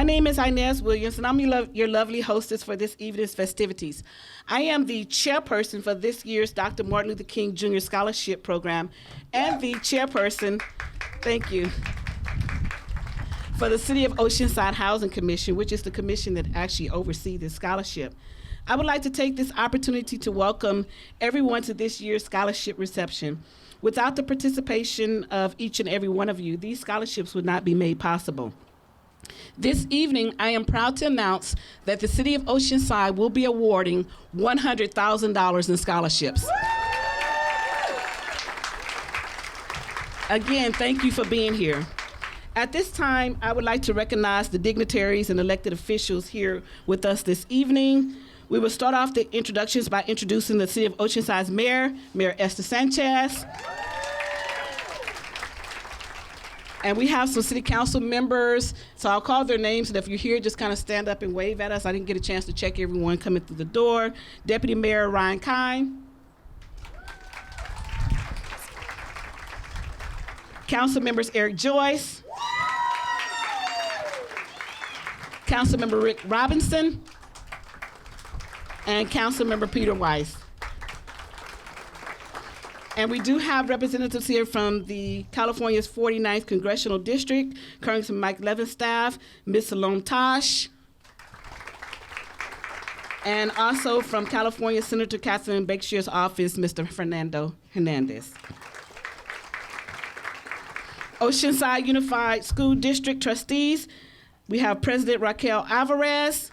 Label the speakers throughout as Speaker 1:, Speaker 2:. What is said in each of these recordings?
Speaker 1: name is Inez Williams, and I'm your lovely hostess for this evening's festivities. I am the chairperson for this year's Dr. Martin Luther King Jr. Scholarship Program and the chairperson, thank you, for the City of Oceanside Housing Commission, which is the commission that actually oversees this scholarship. I would like to take this opportunity to welcome everyone to this year's scholarship reception. Without the participation of each and every one of you, these scholarships would not be made possible. This evening, I am proud to announce that the City of Oceanside will be awarding $100,000 in scholarships. Again, thank you for being here. At this time, I would like to recognize the dignitaries and elected officials here with us this evening. We will start off the introductions by introducing the City of Oceanside's Mayor, Mayor Esther Sanchez. And we have some city council members, so I'll call their names, and if you're here, just kind of stand up and wave at us. I didn't get a chance to check everyone coming through the door. Deputy Mayor Ryan Kine. Council members Eric Joyce. Council member Rick Robinson. And Council member Peter Weiss. And we do have representatives here from the California's 49th Congressional District, Congressman Mike Levenstaff, Ms. Salome Tosh, and also from California Senator Catherine Bakeshier's office, Mr. Fernando Hernandez. Oceanside Unified School District trustees, we have President Raquel Alvarez,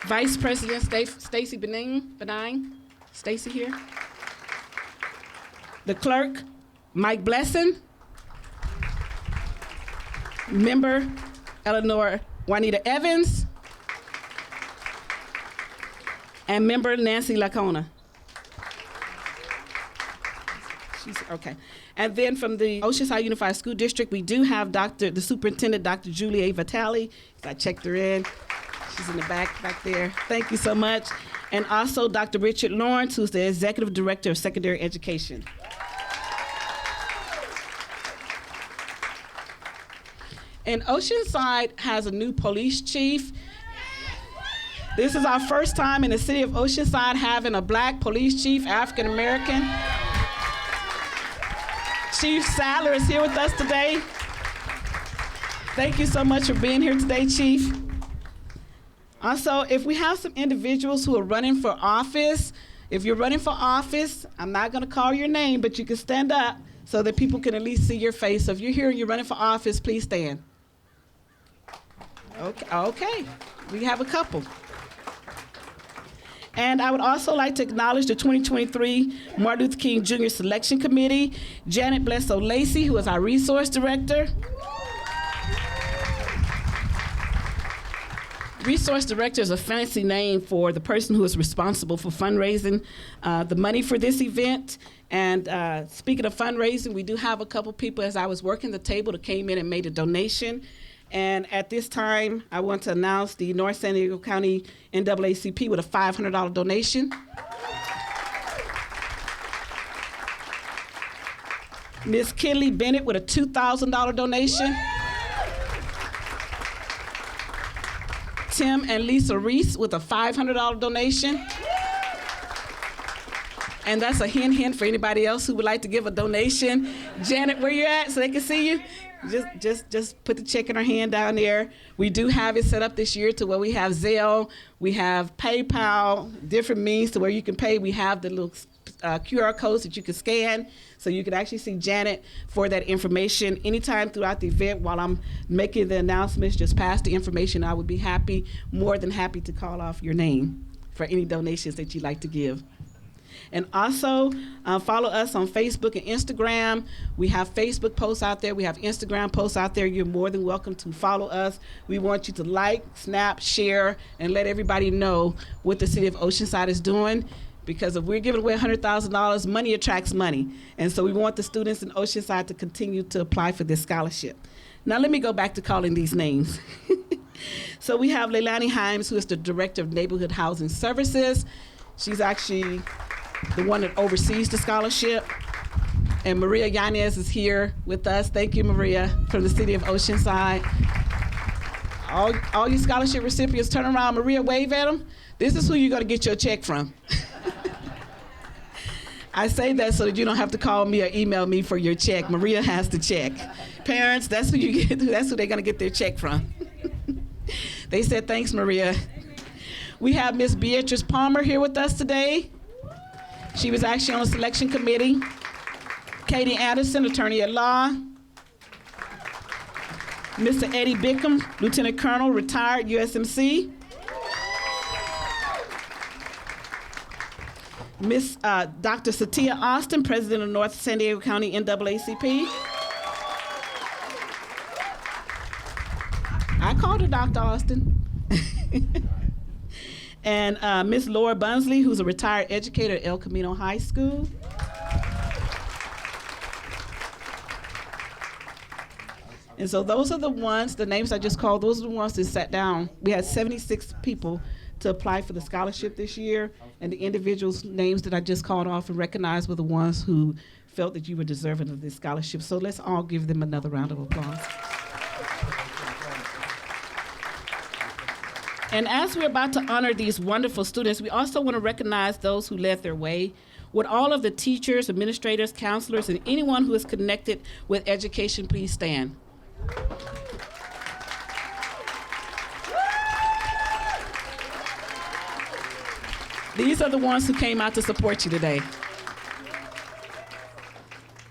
Speaker 1: Vice President Stacy Benign. Stacy here. The clerk, Mike Blesson. Member, Eleanor Juanita Evans. And member, Nancy Lacona. Okay. And then from the Oceanside Unified School District, we do have the superintendent, Dr. Julie A. Vitale. I checked her in. She's in the back there. Thank you so much. And also Dr. Richard Lawrence, who's the Executive Director of Secondary Education. And Oceanside has a new police chief. This is our first time in the city of Oceanside having a black police chief, African American. Chief Sadler is here with us today. Thank you so much for being here today, Chief. Also, if we have some individuals who are running for office, if you're running for office, I'm not going to call your name, but you can stand up so that people can at least see your face. So if you're here and you're running for office, please stand. Okay. We have a couple. And I would also like to acknowledge the 2023 Martin Luther King Jr. Selection Committee, Janet Blesso Lacey, who is our resource director. Resource director is a fancy name for the person who is responsible for fundraising the money for this event. And speaking of fundraising, we do have a couple people, as I was working the table, that came in and made a donation. And at this time, I want to announce the North San Diego County NAACP with a $500 donation. Ms. Kinley Bennett with a $2,000 donation. Tim and Lisa Reese with a $500 donation. And that's a hint for anybody else who would like to give a donation. Janet, where you at so they can see you? Just put the check in her hand down there. We do have it set up this year to where we have Zelle, we have PayPal, different means to where you can pay. We have the little QR codes that you can scan, so you can actually see Janet for that information. Anytime throughout the event while I'm making the announcements, just pass the information. I would be more than happy to call off your name for any donations that you'd like to give. And also, follow us on Facebook and Instagram. We have Facebook posts out there. We have Instagram posts out there. You're more than welcome to follow us. We want you to like, snap, share, and let everybody know what the City of Oceanside is doing. Because if we're giving away $100,000, money attracts money. And so we want the students in Oceanside to continue to apply for this scholarship. Now let me go back to calling these names. So we have Leilani Himes, who is the Director of Neighborhood Housing Services. She's actually the one that oversees the scholarship. And Maria Yanez is here with us. Thank you, Maria, from the City of Oceanside. All you scholarship recipients, turn around, Maria, wave at them. This is who you're gonna get your check from. I say that so that you don't have to call me or email me for your check. Maria has the check. Parents, that's who you get. That's who they're gonna get their check from. They said, thanks, Maria. We have Miss Beatrice Palmer here with us today. She was actually on the selection committee. Katie Anderson, attorney at law. Mr. Eddie Bickham, Lieutenant Colonel, retired USMC. Miss Dr. Satia Austin, President of North San Diego County NAACP. I called her Dr. Austin. And Miss Laura Bunsley, who's a retired educator at El Camino High School. And so those are the ones, the names I just called, those are the ones that sat down. We had 76 people to apply for the scholarship this year, and the individuals' names that I just called off and recognized were the ones who felt that you were deserving of this scholarship. So let's all give them another round of applause. And as we're about to honor these wonderful students, we also want to recognize those who led their way. Would all of the teachers, administrators, counselors, and anyone who is connected with education please stand? These are the ones who came out to support you today.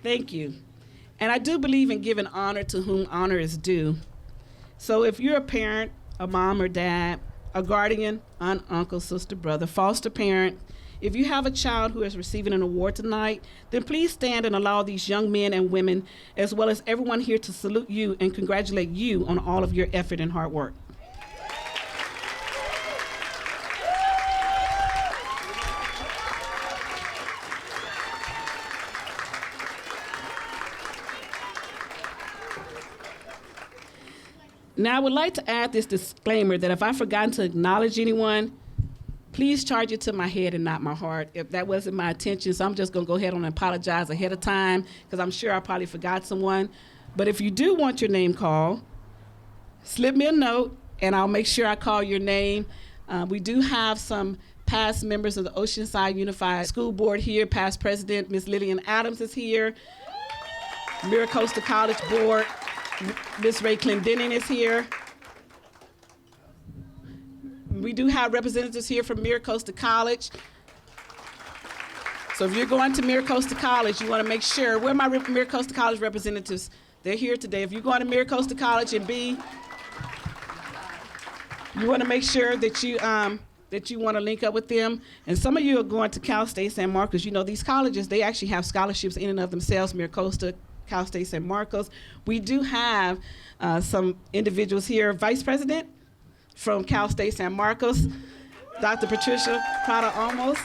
Speaker 1: Thank you. And I do believe in giving honor to whom honor is due. So if you're a parent, a mom or dad, a guardian, aunt, uncle, sister, brother, foster parent, if you have a child who is receiving an award tonight, then please stand and allow these young men and women, as well as everyone here, to salute you and congratulate you on all of your effort and hard work. Now, I would like to add this disclaimer that if I've forgotten to acknowledge anyone, please charge it to my head and not my heart. If that wasn't my intention, so I'm just going to go ahead and apologize ahead of time, because I'm sure I probably forgot someone. But if you do want your name called, slip me a note, and I'll make sure I call your name. We do have some past members of the Oceanside Unified School Board here. Past President Ms. Lillian Adams is here. MiraCosta College Board, Ms. Ray Clendening is here. We do have representatives here from MiraCosta College. So if you're going to MiraCosta College, you want to make sure, where are my MiraCosta College representatives? They're here today. If you're going to MiraCosta College and B, you want to make sure that you want to link up with them. And some of you are going to Cal State San Marcos. You know, these colleges, they actually have scholarships in and of themselves, MiraCosta, Cal State San Marcos. We do have some individuals here. Vice President from Cal State San Marcos, Dr. Patricia Prada-Olmos.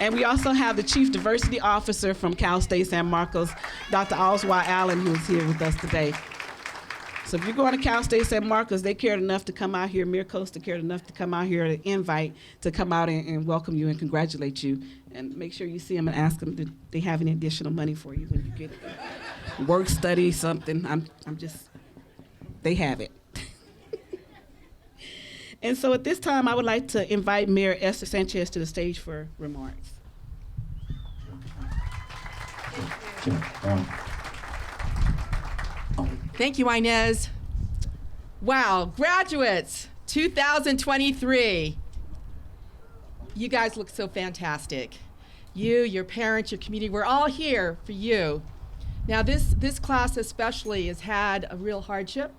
Speaker 1: And we also have the Chief Diversity Officer from Cal State San Marcos, Dr. Oswald Allen, who is here with us today. So if you're going to Cal State San Marcos, they cared enough to come out here. MiraCosta cared enough to come out here, to invite, to come out and welcome you and congratulate you. And make sure you see them and ask them if they have any additional money for you when you get work, study, something. I'm just, they have it. And so at this time, I would like to invite Mayor Esther Sanchez to the stage for remarks.
Speaker 2: Thank you, Inez. Wow, graduates, 2023. You guys look so fantastic. You, your parents, your community, we're all here for you. Now this class especially has had a real hardship.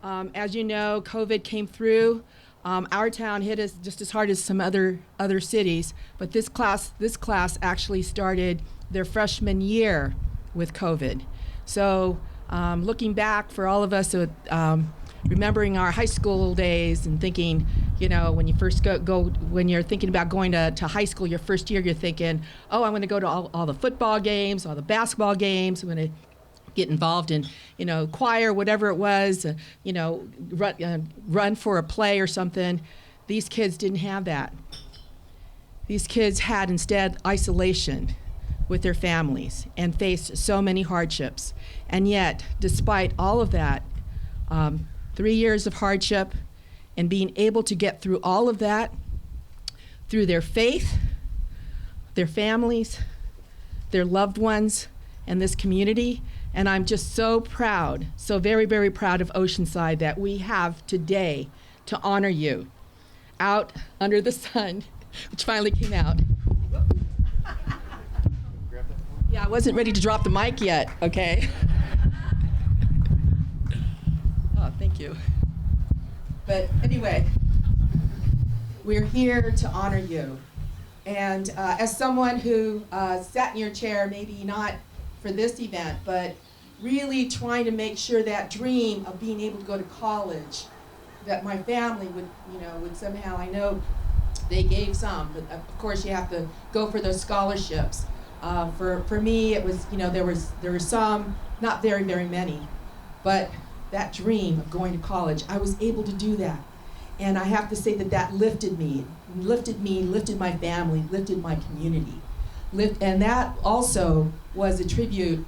Speaker 2: As you know, COVID came through. Our town hit us just as hard as some other cities, but this class actually started their freshman year with COVID. So looking back for all of us, remembering our high school days and thinking, you know, when you first when you're thinking about going to high school, your first year, you're thinking, oh, I'm going to go to all the football games, all the basketball games. I'm going to get involved in, you know, choir, whatever it was, you know, run for a play or something. These kids didn't have that. These kids had instead isolation with their families and faced so many hardships. And yet, despite all of that, 3 years of hardship, and being able to get through all of that through their faith, their families, their loved ones, and this community. And I'm just so proud, so very, very proud of Oceanside that we have today to honor you out under the sun, which finally came out. Yeah, I wasn't ready to drop the mic yet, okay? Oh, thank you. But anyway, we're here to honor you. And as someone who sat in your chair, maybe not for this event, but really trying to make sure that dream of being able to go to college, that my family would somehow, I know they gave some, but of course you have to go for those scholarships. For me, it was, there were some, not very, very many, but that dream of going to college, I was able to do that. And I have to say that lifted me, lifted my family, lifted my community. And that also was a tribute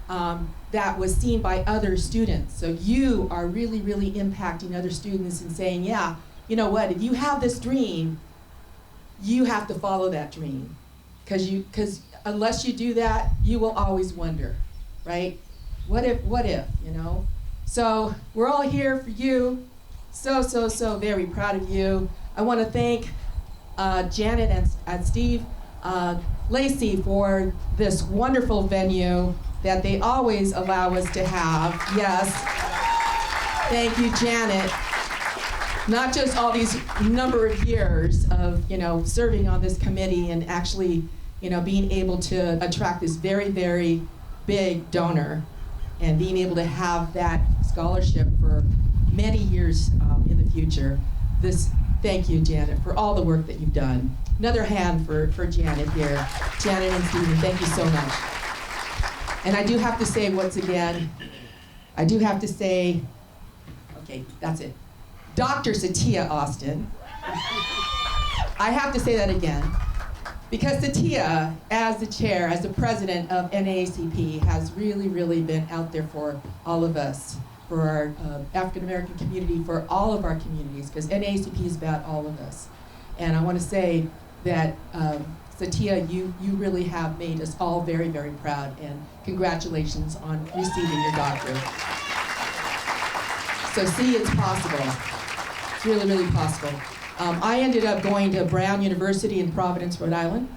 Speaker 2: that was seen by other students. So you are really, really impacting other students and saying, yeah, you know what, if you have this dream, you have to follow that dream. Because unless you do that, you will always wonder, right? What if, So we're all here for you. So very proud of you. I want to thank Janet and Steve Lacey for this wonderful venue that they always allow us to have. Yes. Thank you, Janet. Not just all these number of years of, serving on this committee and actually, being able to attract this very, very big donor and being able to have that scholarship for many years in the future. Thank you, Janet, for all the work that you've done. Another hand for Janet here. Janet and Stephen, thank you so much. And I do have to say once again, okay, that's it. Dr. Satya Austin. I have to say that again, because Satya, as the chair, as the president of NAACP, has really, really been out there for all of us, for our African American community, for all of our communities, because NAACP is about all of us. And I want to say that Satya, you really have made us all very, very proud, and congratulations on receiving your doctorate. So see, it's possible. It's really, really possible. I ended up going to Brown University in Providence, Rhode Island.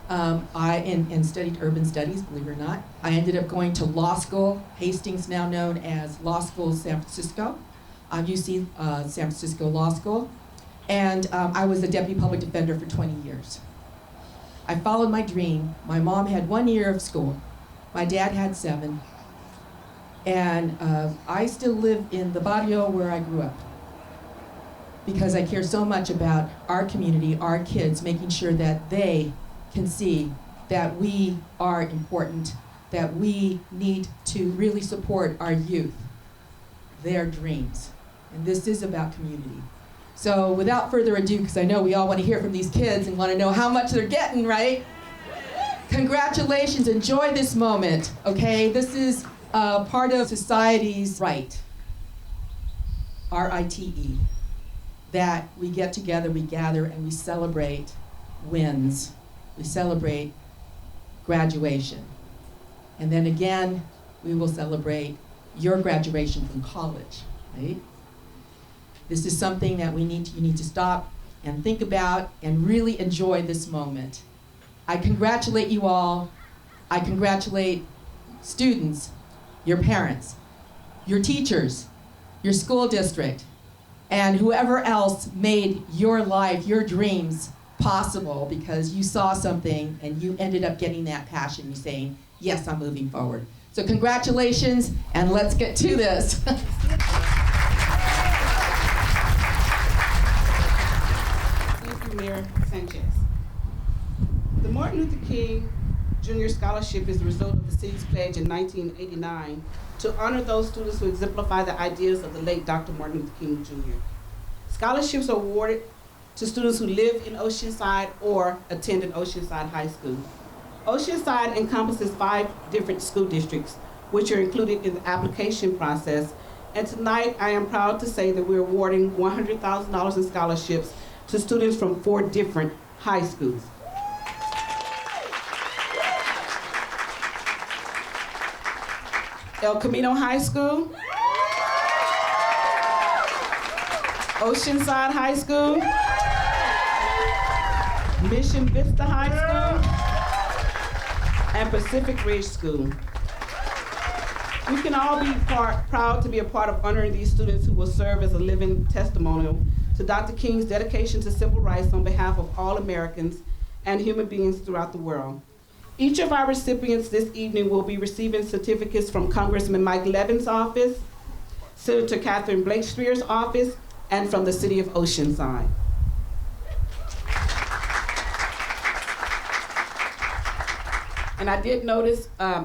Speaker 2: And studied urban studies, believe it or not. I ended up going to law school, Hastings, now known as Law School San Francisco, UC San Francisco Law School. And I was a deputy public defender for 20 years. I followed my dream. My mom had 1 year of school. My dad had 7. And I still live in the barrio where I grew up, because I care so much about our community, our kids, making sure that they can see that we are important, that we need to really support our youth, their dreams. And this is about community. So without further ado, because I know we all want to hear from these kids and want to know how much they're getting, right? Congratulations, enjoy this moment, okay? This is part of society's right, R-I-T-E, that we get together, we gather, and we celebrate wins. We celebrate graduation. And then again, we will celebrate your graduation from college, right? This is something that you need to stop and think about and really enjoy this moment. I congratulate you all. I congratulate students, your parents, your teachers, your school district, and whoever else made your life, your dreams possible, because you saw something and you ended up getting that passion. You're saying, yes, I'm moving forward. So congratulations, and let's get to this.
Speaker 1: Thank you, Mayor Sanchez. The Martin Luther King Jr. Scholarship is the result of the city's pledge in 1989 to honor those students who exemplify the ideas of the late Dr. Martin Luther King Jr. Scholarships are awarded to students who live in Oceanside or attend an Oceanside High School. Oceanside encompasses 5 different school districts, which are included in the application process, And tonight, I am proud to say that we're awarding $100,000 in scholarships to students from 4 different high schools. El Camino High School, Oceanside High School, Mission Vista High School, and Pacific Ridge School. We can all be proud to be a part of honoring these students who will serve as a living testimonial to Dr. King's dedication to civil rights on behalf of all Americans and human beings throughout the world. Each of our recipients this evening will be receiving certificates from Congressman Mike Levin's office, Senator Catherine Blakespear's office, and from the City of Oceanside. And I did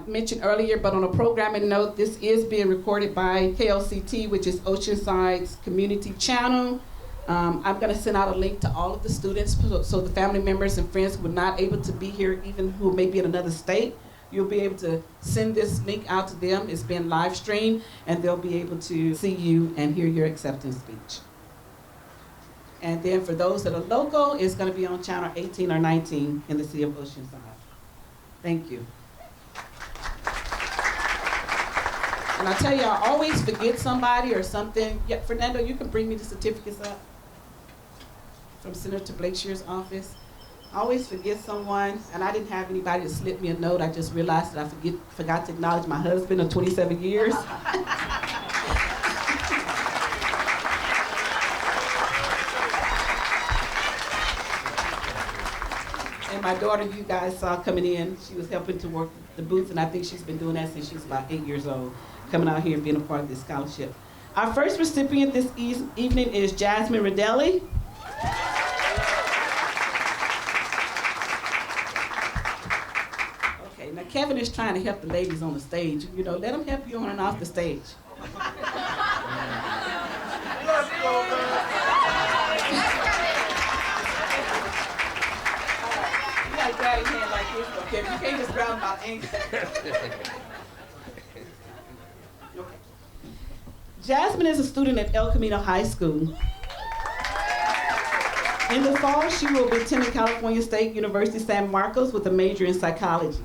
Speaker 1: mention earlier, but on a programming note, this is being recorded by KOCT, which is Oceanside's community channel. I'm going to send out a link to all of the students so the family members and friends who are not able to be here, even who may be in another state, you'll be able to send this link out to them. It's being live streamed, and they'll be able to see you and hear your acceptance speech. And then for those that are local, it's going to be on channel 18 or 19 in the City of Oceanside. Thank you. And I tell you, I always forget somebody or something. Yeah, Fernando, you can bring me the certificates up from Senator Blakespear's office. I always forget someone, and I didn't have anybody to slip me a note. I just realized that I forgot to acknowledge my husband of 27 years. And my daughter, you guys saw coming in, she was helping to work the booth, and I think she's been doing that since she was about 8 years old, coming out here and being a part of this scholarship. Our first recipient this evening is Jasmine Reyes. Okay, now Kevin is trying to help the ladies on the stage. You know, let them help you on and off the stage. Grab your hand like this, okay? You can't just grab them by ankle. Okay. Jasmine is a student at El Camino High School. In the fall, she will be attending California State University San Marcos with a major in psychology.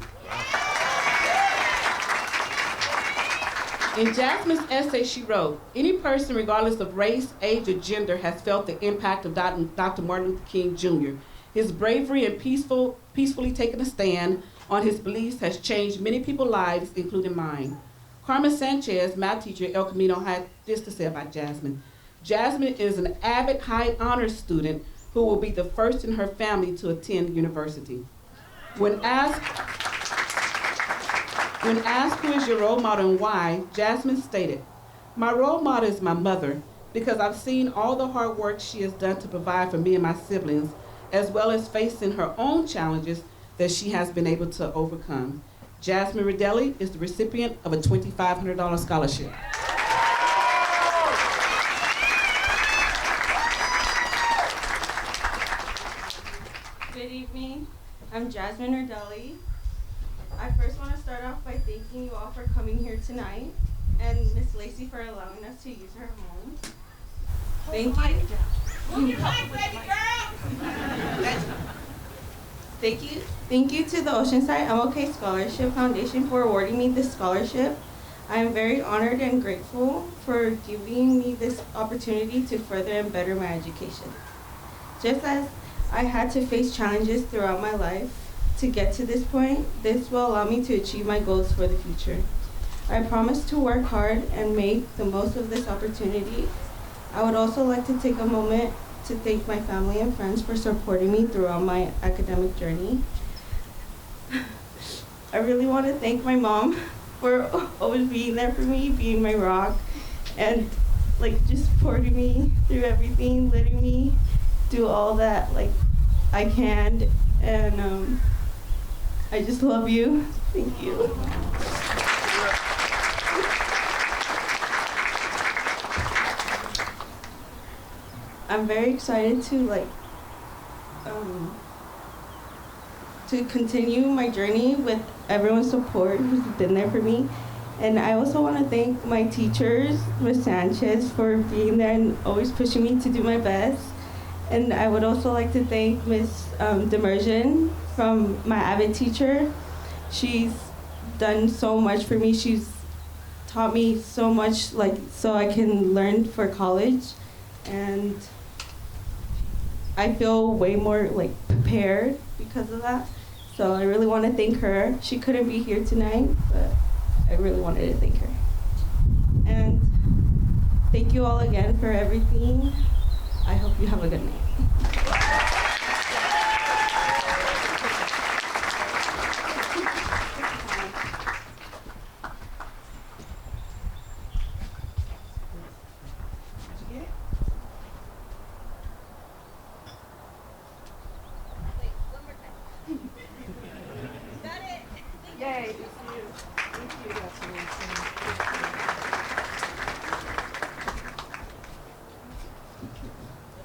Speaker 1: In Jasmine's essay, she wrote, "Any person, regardless of race, age, or gender, has felt the impact of Dr. Martin Luther King Jr. His bravery and peacefully taking a stand on his beliefs has changed many people's lives, including mine." Carmen Sanchez, math teacher at El Camino, had this to say about Jasmine. "Jasmine is an avid high honors student who will be the first in her family to attend university." When asked who is your role model and why, Jasmine stated, "My role model is my mother, because I've seen all the hard work she has done to provide for me and my siblings, as well as facing her own challenges that she has been able to overcome." Jasmine Reyes is the recipient of a $2,500 scholarship.
Speaker 3: Good evening, I'm Jasmine Reyes. I first want to start off by thanking you all for coming here tonight, and Miss Lacey for allowing us to use her home. Thank you. Thank you to the Oceanside MLK Scholarship Foundation for awarding me this scholarship. I am very honored and grateful for giving me this opportunity to further and better my education. Just as I had to face challenges throughout my life to get to this point, this will allow me to achieve my goals for the future. I promise to work hard and make the most of this opportunity. I would also like to take a moment to thank my family and friends for supporting me throughout my academic journey. I really want to thank my mom for always being there for me, being my rock, and just supporting me through everything, letting me do all that I can, and I just love you. Thank you. I'm very excited to continue my journey with everyone's support who's been there for me, And I also want to thank my teachers, Ms. Sanchez, for being there and always pushing me to do my best. And I would also like to thank Ms. Demersion from my Avid teacher. She's done so much for me. She's taught me so much, like, so I can learn for college. And I feel way more like prepared because of that. So I really want to thank her. She couldn't be here tonight, but I really wanted to thank her. And thank you all again for everything. I hope you have a good night.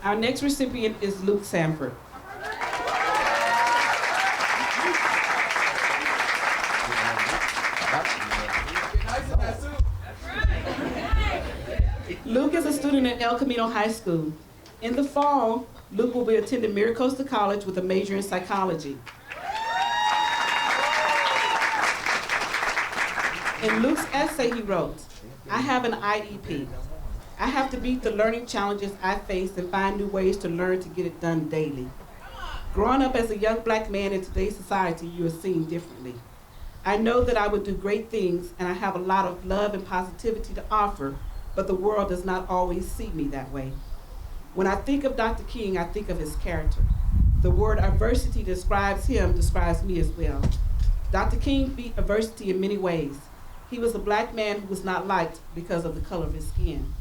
Speaker 1: Our next recipient is Luke Sanford. Luke is a student at El Camino High School. In the fall, Luke will be attending Maricosta College with a major in psychology. In Luke's essay, he wrote, "I have an IEP. I have to beat the learning challenges I face and find new ways to learn to get it done daily. Growing up as a young black man in today's society, you are seen differently. I know that I would do great things and I have a lot of love and positivity to offer, but the world does not always see me that way. When I think of Dr. King, I think of his character. The word adversity describes him, describes me as well. Dr. King beat adversity in many ways. He was a black man who was not liked because of the color of his skin.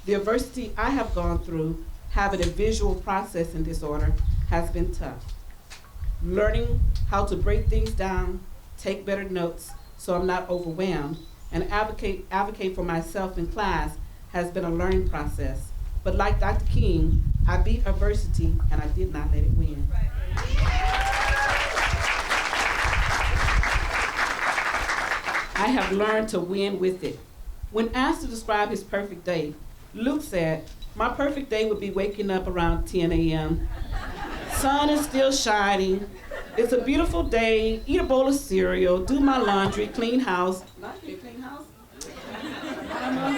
Speaker 1: The adversity I have gone through, having a visual processing disorder, has been tough. Learning how to break things down, take better notes so I'm not overwhelmed, and advocate for myself in class has been a learning process. But like Dr. King, I beat adversity and I did not let it win." I have learned to win with it. When asked to describe his perfect day, Luke said, "My perfect day would be waking up around 10 a.m. Sun is still shining. It's a beautiful day. Eat a bowl of cereal, do my laundry, clean house." Laundry, clean house? I don't know.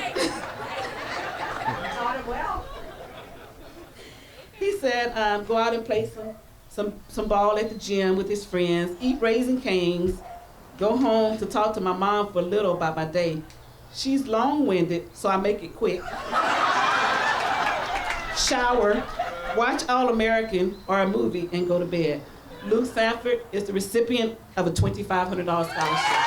Speaker 1: He said, go out and play some ball at the gym with his friends, eat Raising Cane's, go home to talk to my mom for a little about my day. She's long-winded, so I make it quick. Shower, watch All American or a movie, and go to bed. Luke Sanford is the recipient of a $2,500 scholarship.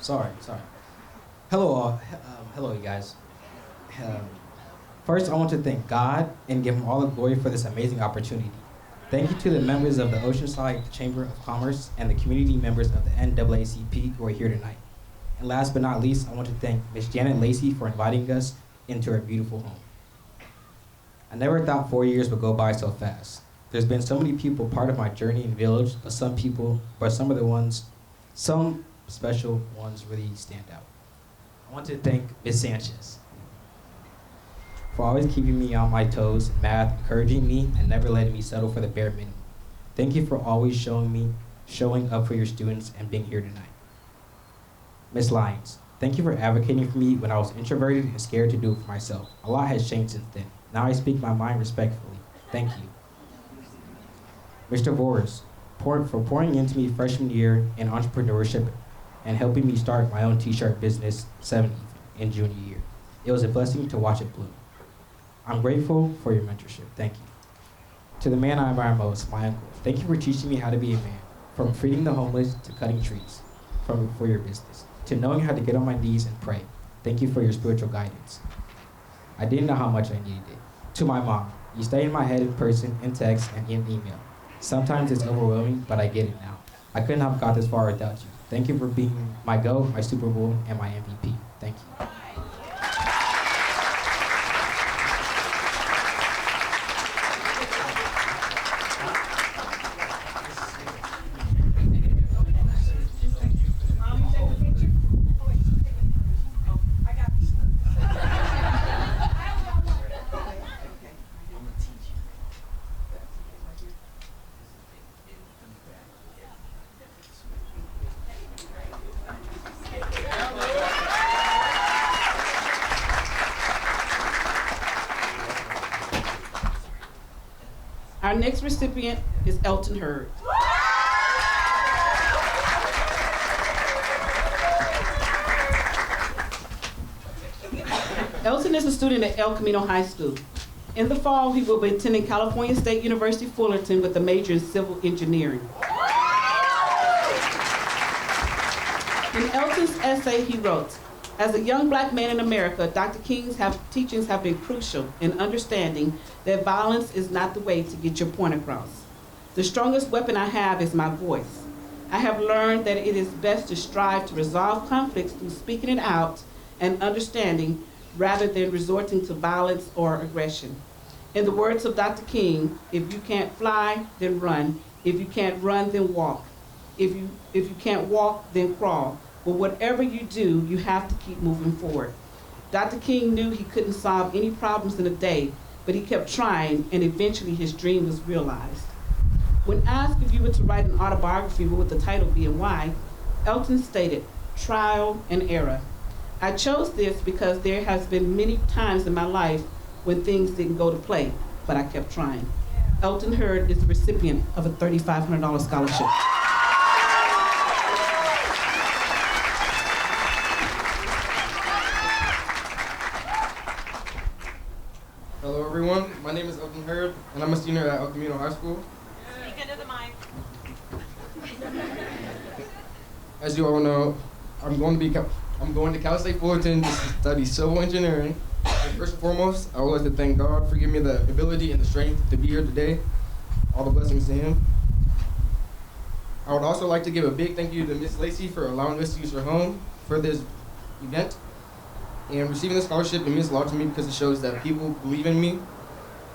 Speaker 4: Sorry. Hello all. Hello, you guys. First, I want to thank God and give him all the glory for this amazing opportunity. Thank you to the members of the Oceanside Chamber of Commerce and the community members of the NAACP who are here tonight. And last but not least, I want to thank Ms. Janet Lacey for inviting us into her beautiful home. I never thought 4 years would go by so fast. There's been so many people part of my journey in Village, but some special ones really stand out. I want to thank Ms. Sanchez for always keeping me on my toes in math, encouraging me, and never letting me settle for the bare minimum. Thank you for always showing up for your students and being here tonight. Ms. Lyons, thank you for advocating for me when I was introverted and scared to do it for myself. A lot has changed since then. Now I speak my mind respectfully. Thank you. Mr. Voris, for pouring into me freshman year in entrepreneurship and helping me start my own t-shirt business in junior year. It was a blessing to watch it bloom. I'm grateful for your mentorship. Thank you. To the man I admire most, my uncle, thank you for teaching me how to be a man, from feeding the homeless to cutting trees for your business, to knowing how to get on my knees and pray. Thank you for your spiritual guidance. I didn't know how much I needed it. To my mom, you stay in my head in person, in text, and in email. Sometimes it's overwhelming, but I get it now. I couldn't have got this far without you. Thank you for being my GOAT, my Super Bowl, and my MVP. Thank you.
Speaker 1: Our next recipient is Elton Heard. Elton is a student at El Camino High School. In the fall, he will be attending California State University Fullerton with a major in civil engineering. In Elton's essay, he wrote, "As a young black man in America, Dr. King's teachings have been crucial in understanding that violence is not the way to get your point across. The strongest weapon I have is my voice. I have learned that it is best to strive to resolve conflicts through speaking it out and understanding rather than resorting to violence or aggression. In the words of Dr. King, if you can't fly, then run. If you can't run, then walk. If you can't walk, then crawl. But whatever you do, you have to keep moving forward." Dr. King knew he couldn't solve any problems in a day, but he kept trying, and eventually his dream was realized. When asked if you were to write an autobiography, what would the title be and why, Elton stated, "Trial and Error. I chose this because there has been many times in my life when things didn't go to plan, but I kept trying." Elton Heard is the recipient of a $3,500 scholarship.
Speaker 5: Hello everyone, my name is Elton Heard, and I'm a senior at El Camino High School.
Speaker 6: Speak into the mic.
Speaker 5: As you all know, I'm going to Cal State Fullerton to study civil engineering. And first and foremost, I would like to thank God for giving me the ability and the strength to be here today. All the blessings to Him. I would also like to give a big thank you to Ms. Lacey for allowing us to use her home for this event. And receiving the scholarship, it means a lot to me because it shows that people believe in me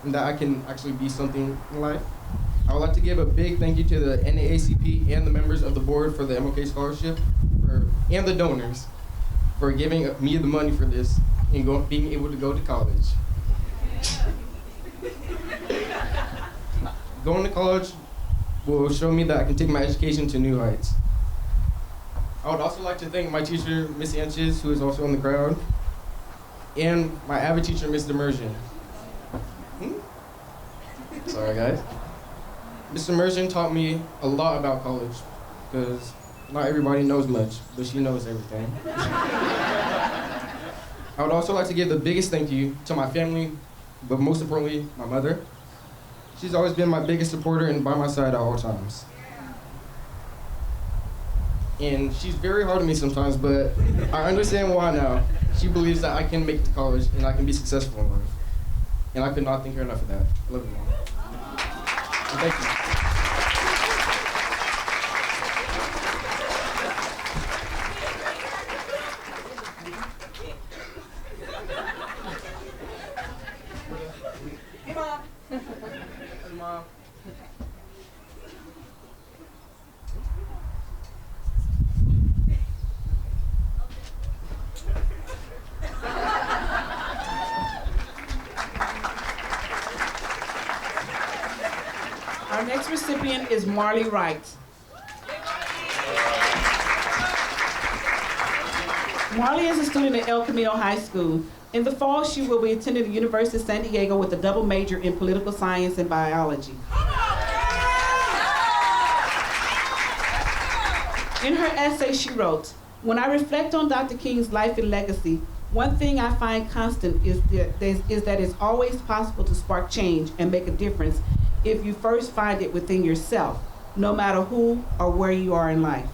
Speaker 5: and that I can actually be something in life. I would like to give a big thank you to the NAACP and the members of the board for the MLK scholarship and the donors for giving me the money for this and being able to go to college. Going to college will show me that I can take my education to new heights. I would also like to thank my teacher, Ms. Anches, who is also in the crowd, and my AVID teacher, Ms. Demersion. Sorry, guys. Ms. Demersion taught me a lot about college, because not everybody knows much, but she knows everything. I would also like to give the biggest thank you to my family, but most importantly, my mother. She's always been my biggest supporter and by my side at all times. And she's very hard on me sometimes, but I understand why now. She believes that I can make it to college and I can be successful in life. And I could not thank her enough for that. I love you, Mom. And thank you. Mom.
Speaker 1: Our next recipient is Marley Wright. Marley is a student at El Camino High School. In the fall, she will be attending the University of San Diego with a double major in political science and biology. In her essay, she wrote, "When I reflect on Dr. King's life and legacy, one thing I find constant is that it's always possible to spark change and make a difference if you first find it within yourself, no matter who or where you are in life."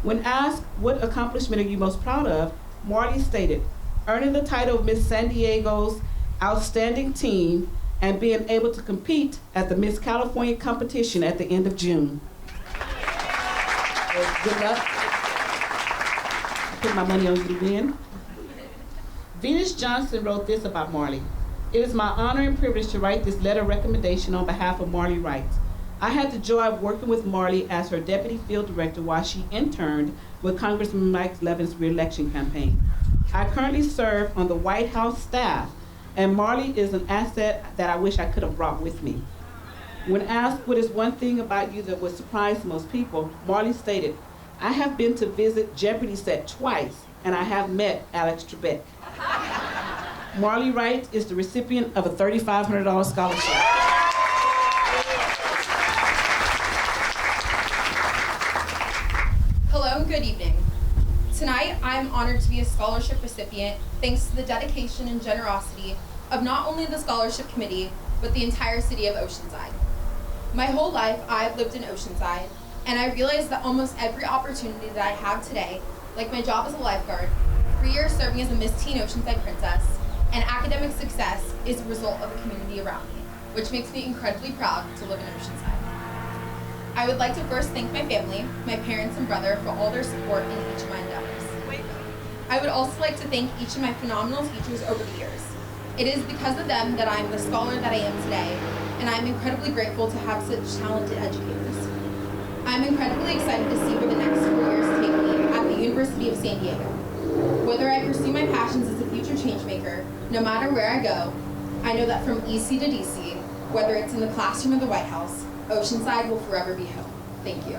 Speaker 1: When asked what accomplishment are you most proud of, Marley stated, "Earning the title of Miss San Diego's Outstanding Teen and being able to compete at the Miss California competition at the end of June." Good luck. Put my money on you to win. Venus Johnson wrote this about Marley. "It is my honor and privilege to write this letter of recommendation on behalf of Marley Wright. I had the joy of working with Marley as her deputy field director while she interned with Congressman Mike Levin's re-election campaign. I currently serve on the White House staff, and Marley is an asset that I wish I could have brought with me." When asked what is one thing about you that would surprise most people, Marley stated, "I have been to visit Jeopardy set twice, and I have met Alex Trebek." Marley Wright is the recipient of a $3,500 scholarship.
Speaker 6: Tonight, I'm honored to be a scholarship recipient thanks to the dedication and generosity of not only the scholarship committee, but the entire city of Oceanside. My whole life, I've lived in Oceanside, and I realized that almost every opportunity that I have today, like my job as a lifeguard, 3 years serving as a Miss Teen Oceanside Princess, and academic success is a result of the community around me, which makes me incredibly proud to live in Oceanside. I would like to first thank my family, my parents and brother for all their support in each of my endeavors. I would also like to thank each of my phenomenal teachers over the years. It is because of them that I am the scholar that I am today, and I am incredibly grateful to have such talented educators. I am incredibly excited to see where the next 4 years take me at the University of San Diego. Whether I pursue my passions as a future changemaker, no matter where I go, I know that from EC to DC, whether it's in the classroom or the White House, Oceanside will forever be home. Thank you.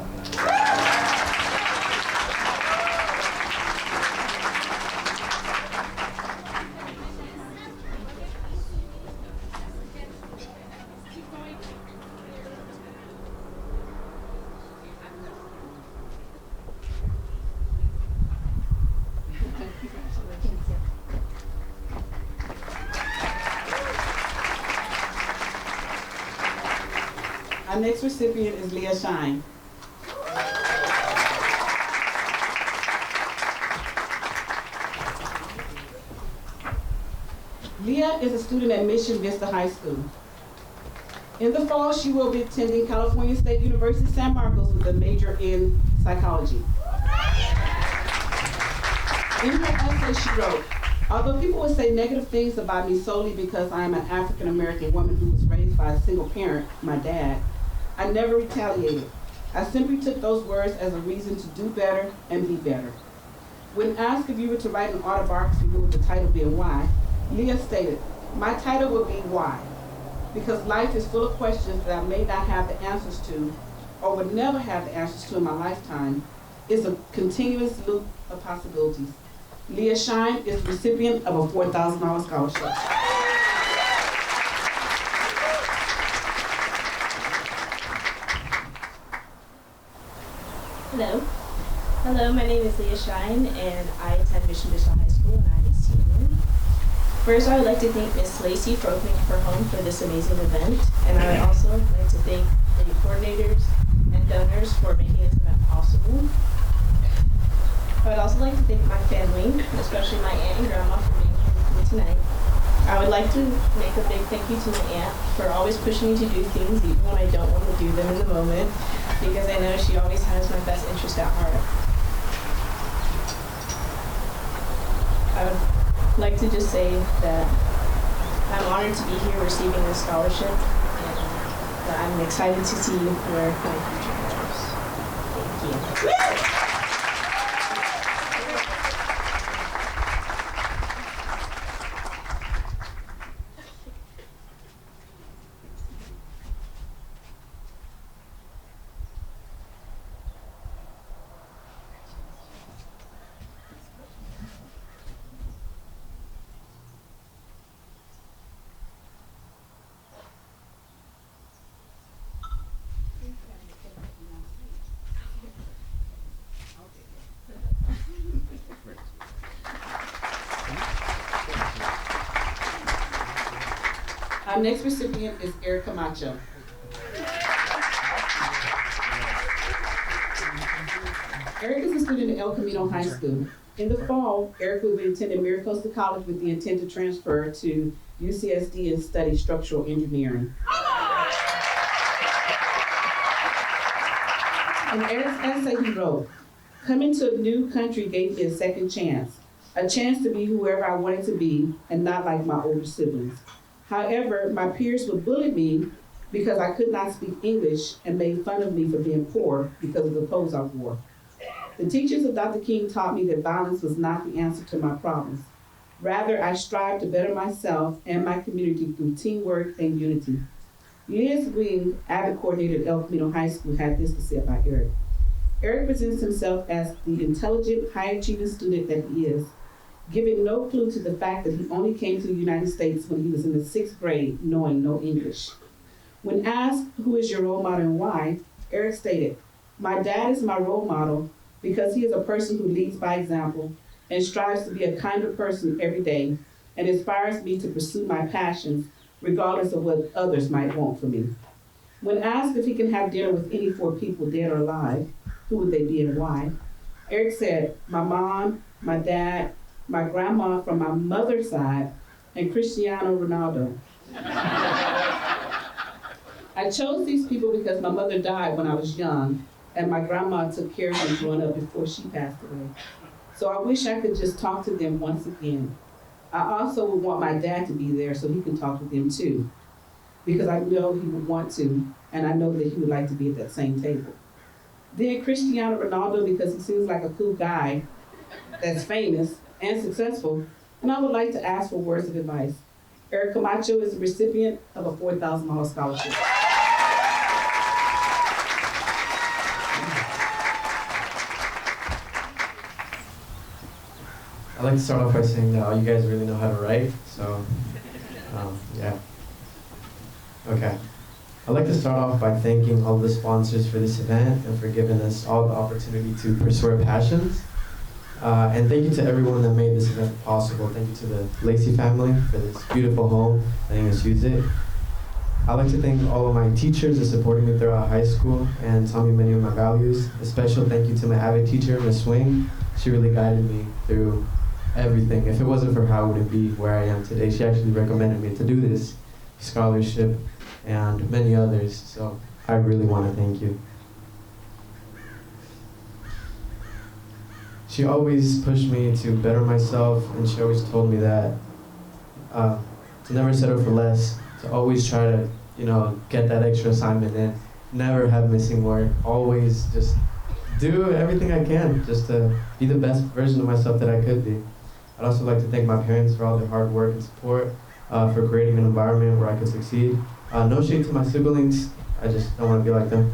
Speaker 1: Our next recipient is Leah Shine. Leah is a student at Mission Vista High School. In the fall, she will be attending California State University, San Marcos with a major in psychology. In her essay, she wrote, "Although people would say negative things about me solely because I am an African-American woman who was raised by a single parent, my dad, I never retaliated. I simply took those words as a reason to do better and be better." When asked if you were to write an autobiography, what would the title be and why, Leah stated, "My title would be Why, because life is full of questions that I may not have the answers to or would never have the answers to in my lifetime. It's a continuous loop of possibilities." Leah Shine is the recipient of a $4,000 scholarship.
Speaker 7: Hello. Hello, my name is Leah Shine, and I attend Mission Vista High School, and I'm a senior. First, I would like to thank Ms. Lacey for opening up her home for this amazing event, and I would also like to thank the coordinators and donors for making this event possible. I would also like to thank my family, especially my aunt and grandma, for being here with me tonight. I would like to make a big thank you to my aunt for always pushing me to do things even when I don't want to do them in the moment, because I know she always has my best interest at heart. I would like to just say that I'm honored to be here receiving this scholarship, and that I'm excited to see where my future goes. Thank you.
Speaker 1: Our next recipient is Eric Camacho. Eric is a student at El Camino High School. In the fall, Eric will be attending Maricosta College with the intent to transfer to UCSD and study structural engineering. In Eric's essay, he wrote, "Coming to a new country gave me a second chance, a chance to be whoever I wanted to be and not like my older siblings. However, my peers would bully me because I could not speak English and made fun of me for being poor because of the clothes I wore. The teachers of Dr. King taught me that violence was not the answer to my problems. Rather, I strived to better myself and my community through teamwork and unity." Liz Nguyen, AVID coordinator at El Camino High School, had this to say about Eric. "Eric presents himself as the intelligent, high-achieving student that he is, giving no clue to the fact that he only came to the United States when he was in the 6th grade, knowing no English. When asked, who is your role model and why, Eric stated, 'My dad is my role model, because he is a person who leads by example and strives to be a kinder person every day and inspires me to pursue my passions regardless of what others might want from me. When asked if he can have dinner with any 4 people, dead or alive, who would they be and why? Eric said, my mom, my dad, my grandma from my mother's side, and Cristiano Ronaldo. I chose these people because my mother died when I was young, and my grandma took care of me growing up before she passed away. So I wish I could just talk to them once again. I also would want my dad to be there so he can talk with them too, because I know he would want to, and I know that he would like to be at that same table. Then Cristiano Ronaldo, because he seems like a cool guy that's famous and successful, and I would like to ask for words of advice. Eric Camacho is the recipient of a $4,000 scholarship.
Speaker 8: I'd like to start off by saying that all you guys really know how to write, so, yeah. Okay. I'd like to start off by thanking all the sponsors for this event and for giving us all the opportunity to pursue our passions. And thank you to everyone that made this event possible. Thank you to the Lacey family for this beautiful home, letting us use it. I'd like to thank all of my teachers for supporting me throughout high school and taught me many of my values. A special thank you to my AVID teacher, Ms. Swing. She really guided me through everything. If it wasn't for her, I wouldn't be where I am today. She actually recommended me to do this scholarship and many others, so I really want to thank you. She always pushed me to better myself, and she always told me that to never settle for less, to always try to, get that extra assignment in, never have missing work, always just do everything I can just to be the best version of myself that I could be. I'd also like to thank my parents for all their hard work and support, for creating an environment where I could succeed. No shade to my siblings, I just don't want to be like them.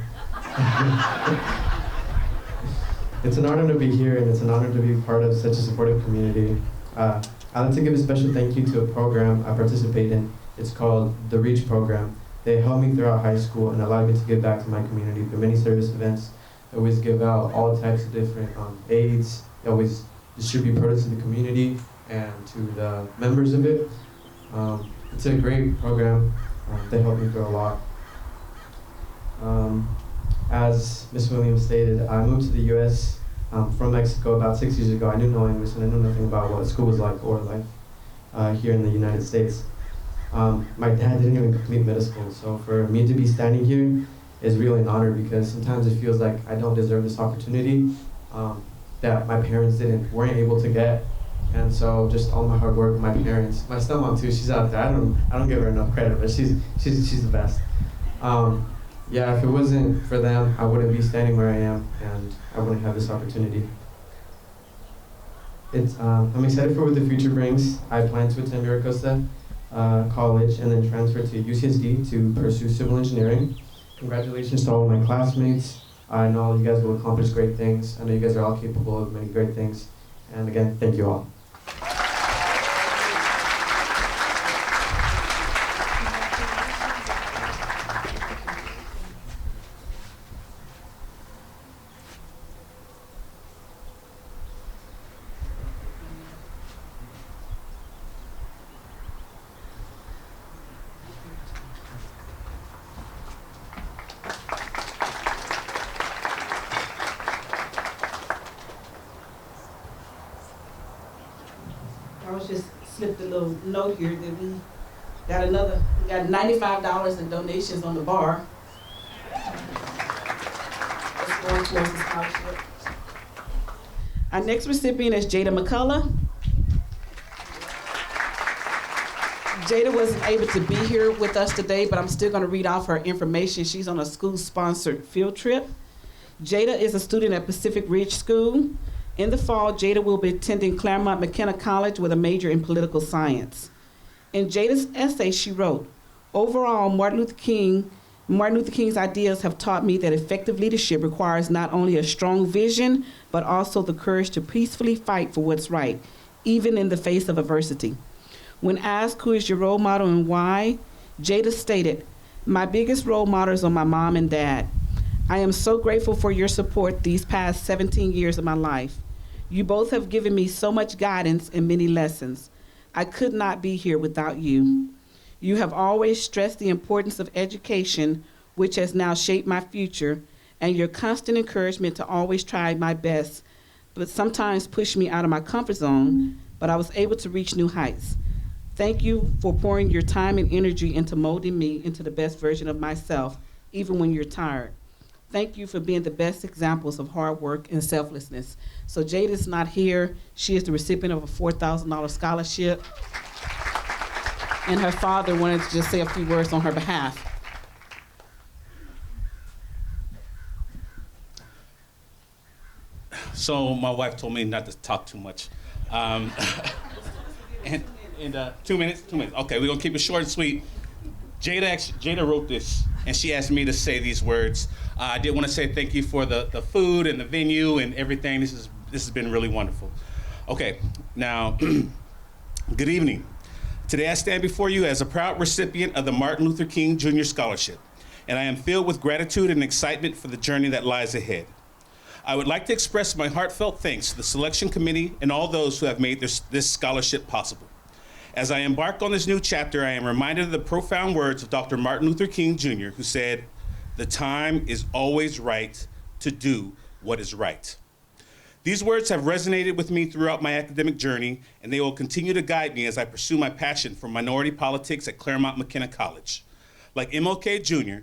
Speaker 8: It's an honor to be here, and it's an honor to be part of such a supportive community. I'd like to give a special thank you to a program I participate in. It's called the REACH program. They helped me throughout high school and allowed me to give back to my community through many service events. They always give out all types of different aids. They always distribute products to the community and to the members of it. It's a great program. They helped me through a lot. As Ms. Williams stated, I moved to the U.S. From Mexico about 6 years ago. I knew no English and I knew nothing about what school was like or life here in the United States. My dad didn't even complete middle school, so for me to be standing here is really an honor, because sometimes it feels like I don't deserve this opportunity that my parents weren't able to get. And so just all my hard work, my parents, my stepmom too, she's out there. I don't give her enough credit, but she's the best. Yeah, if it wasn't for them, I wouldn't be standing where I am, and I wouldn't have this opportunity. I'm excited for what the future brings. I plan to attend Miracosta College and then transfer to UCSD to pursue civil engineering. Congratulations to all of my classmates. I know you guys will accomplish great things. I know you guys are all capable of many great things. And again, thank you all.
Speaker 1: Slipped a little note here that we got $95 in donations on the bar. That's going towards the scholarship. Our next recipient is Jada McCullough. Jada wasn't able to be here with us today, but I'm still going to read off her information. She's on a school-sponsored field trip. Jada is a student at Pacific Ridge School. In the fall, Jada will be attending Claremont McKenna College with a major in political science. In Jada's essay, she wrote, overall, Martin Luther King's ideas have taught me that effective leadership requires not only a strong vision, but also the courage to peacefully fight for what's right, even in the face of adversity. When asked who is your role model and why, Jada stated, my biggest role models are my mom and dad. I am so grateful for your support these past 17 years of my life. You both have given me so much guidance and many lessons. I could not be here without you. You have always stressed the importance of education, which has now shaped my future, and your constant encouragement to always try my best, but sometimes push me out of my comfort zone, but I was able to reach new heights. Thank you for pouring your time and energy into molding me into the best version of myself, even when you're tired. Thank you for being the best examples of hard work and selflessness. So Jada's not here. She is the recipient of a $4,000 scholarship. And her father wanted to just say a few words on her behalf.
Speaker 9: So my wife told me not to talk too much. And 2 minutes? 2 minutes. Okay, we're gonna keep it short and sweet. Jada wrote this, and she asked me to say these words. I did want to say thank you for the food and the venue and everything. This has been really wonderful. Okay, now, good evening. Today I stand before you as a proud recipient of the Martin Luther King Jr. Scholarship, and I am filled with gratitude and excitement for the journey that lies ahead. I would like to express my heartfelt thanks to the selection committee and all those who have made this scholarship possible. As I embark on this new chapter, I am reminded of the profound words of Dr. Martin Luther King Jr., who said, "The time is always right to do what is right." These words have resonated with me throughout my academic journey, and they will continue to guide me as I pursue my passion for minority politics at Claremont McKenna College. Like MLK Jr.,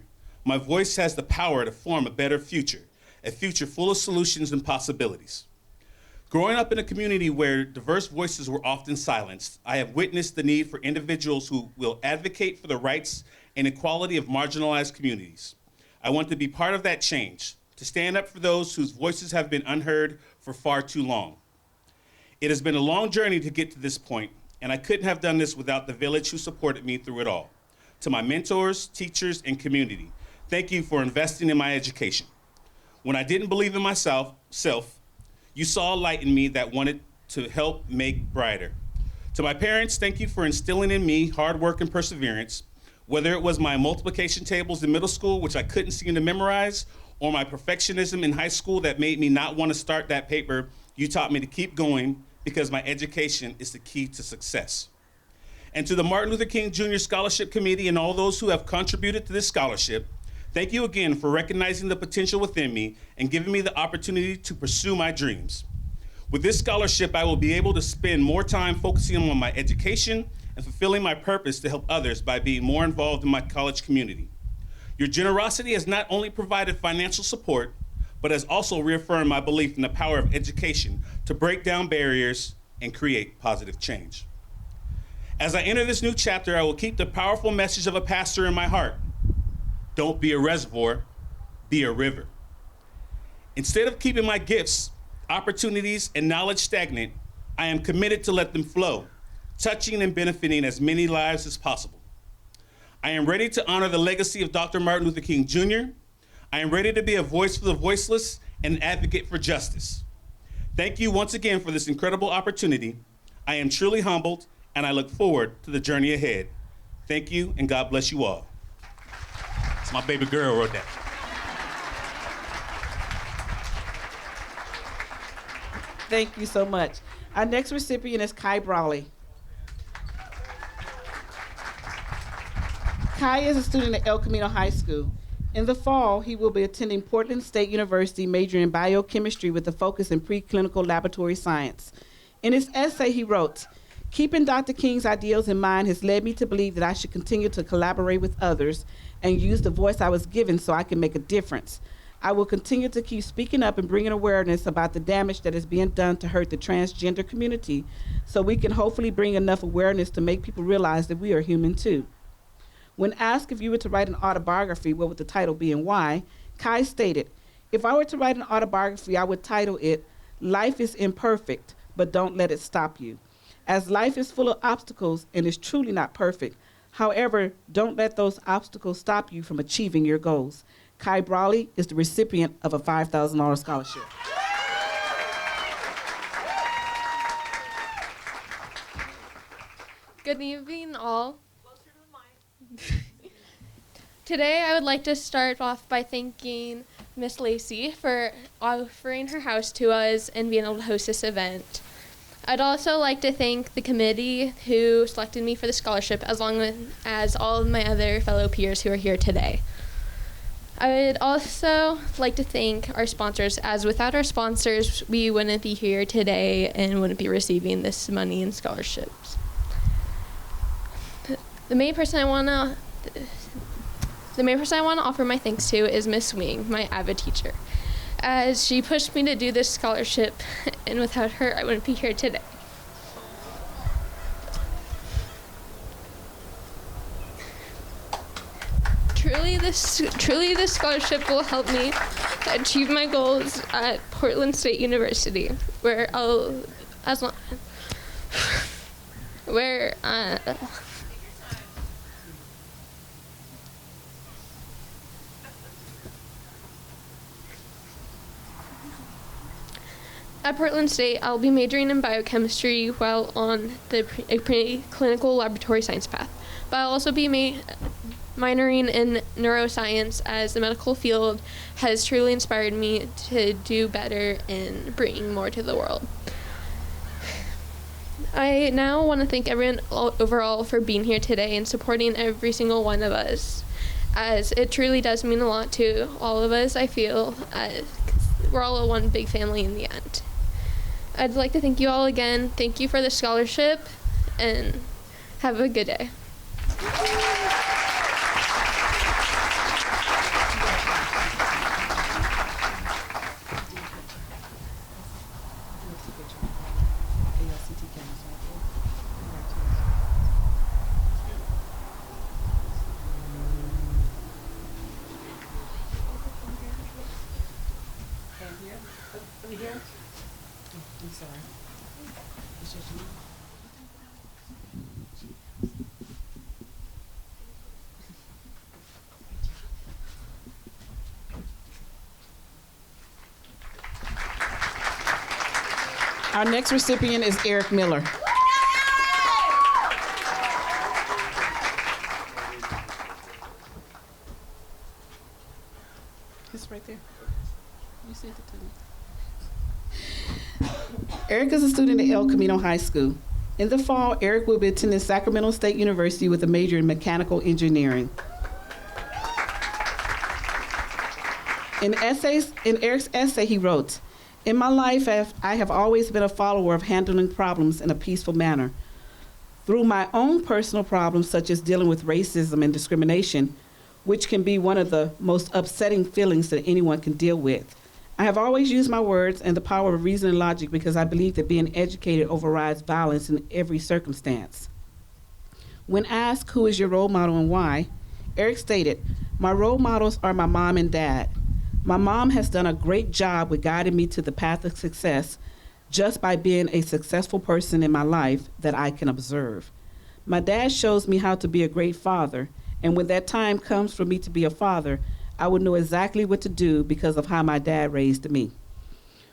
Speaker 9: my voice has the power to form a better future, a future full of solutions and possibilities. Growing up in a community where diverse voices were often silenced, I have witnessed the need for individuals who will advocate for the rights and equality of marginalized communities. I want to be part of that change, to stand up for those whose voices have been unheard for far too long. It has been a long journey to get to this point, and I couldn't have done this without the village who supported me through it all. To my mentors, teachers, and community, thank you for investing in my education. When I didn't believe in myself, you saw a light in me that wanted to help make brighter. To my parents, thank you for instilling in me hard work and perseverance, whether it was my multiplication tables in middle school, which I couldn't seem to memorize, or my perfectionism in high school that made me not want to start that paper. You taught me to keep going because my education is the key to success. And to the Martin Luther King Jr. Scholarship Committee and all those who have contributed to this scholarship, thank you again for recognizing the potential within me and giving me the opportunity to pursue my dreams. With this scholarship, I will be able to spend more time focusing on my education and fulfilling my purpose to help others by being more involved in my college community. Your generosity has not only provided financial support, but has also reaffirmed my belief in the power of education to break down barriers and create positive change. As I enter this new chapter, I will keep the powerful message of a pastor in my heart. Don't be a reservoir, be a river. Instead of keeping my gifts, opportunities, and knowledge stagnant, I am committed to let them flow, touching and benefiting as many lives as possible. I am ready to honor the legacy of Dr. Martin Luther King Jr. I am ready to be a voice for the voiceless and an advocate for justice. Thank you once again for this incredible opportunity. I am truly humbled, and I look forward to the journey ahead. Thank you, and God bless you all. My baby girl wrote that.
Speaker 1: Thank you so much. Our next recipient is Kai Brawley. Kai is a student at El Camino High School. In the fall, he will be attending Portland State University, majoring in biochemistry with a focus in preclinical laboratory science. In his essay, he wrote, "Keeping Dr. King's ideals in mind has led me to believe that I should continue to collaborate with others and use the voice I was given so I can make a difference. I will continue to keep speaking up and bringing awareness about the damage that is being done to hurt the transgender community so we can hopefully bring enough awareness to make people realize that we are human too." When asked if you were to write an autobiography, what would the title be and why, Kai stated, "If I were to write an autobiography, I would title it, 'Life is Imperfect, but Don't Let It Stop You.' As life is full of obstacles and is truly not perfect, however, don't let those obstacles stop you from achieving your goals." Kai Brawley is the recipient of a $5,000 scholarship.
Speaker 10: Good evening, all. Today, I would like to start off by thanking Miss Lacey for offering her house to us and being able to host this event. I'd also like to thank the committee who selected me for the scholarship, as long as all of my other fellow peers who are here today. I would also like to thank our sponsors, as without our sponsors, we wouldn't be here today and wouldn't be receiving this money and scholarships. The main person I want to offer my thanks to is Miss Wing, my AVID teacher, as she pushed me to do this scholarship, and without her, I wouldn't be here today. Truly, this scholarship will help me achieve my goals at Portland State University, where at Portland State, I'll be majoring in biochemistry while on the preclinical laboratory science path. But I'll also be minoring in neuroscience, as the medical field has truly inspired me to do better and bring more to the world. I now want to thank everyone overall for being here today and supporting every single one of us, as it truly does mean a lot to all of us. I feel we're all one big family in the end. I'd like to thank you all again. Thank you for the scholarship, and have a good day.
Speaker 1: Our next recipient is Eric Miller. It's right there. You sent it to me. Eric is a student at El Camino High School. In the fall, Eric will be attending Sacramento State University with a major in mechanical engineering. In Eric's essay, he wrote, "In my life, I have always been a follower of handling problems in a peaceful manner. Through my own personal problems, such as dealing with racism and discrimination, which can be one of the most upsetting feelings that anyone can deal with, I have always used my words and the power of reason and logic because I believe that being educated overrides violence in every circumstance." When asked who is your role model and why, Eric stated, "My role models are my mom and dad. My mom has done a great job with guiding me to the path of success just by being a successful person in my life that I can observe. My dad shows me how to be a great father, and when that time comes for me to be a father, I would know exactly what to do because of how my dad raised me."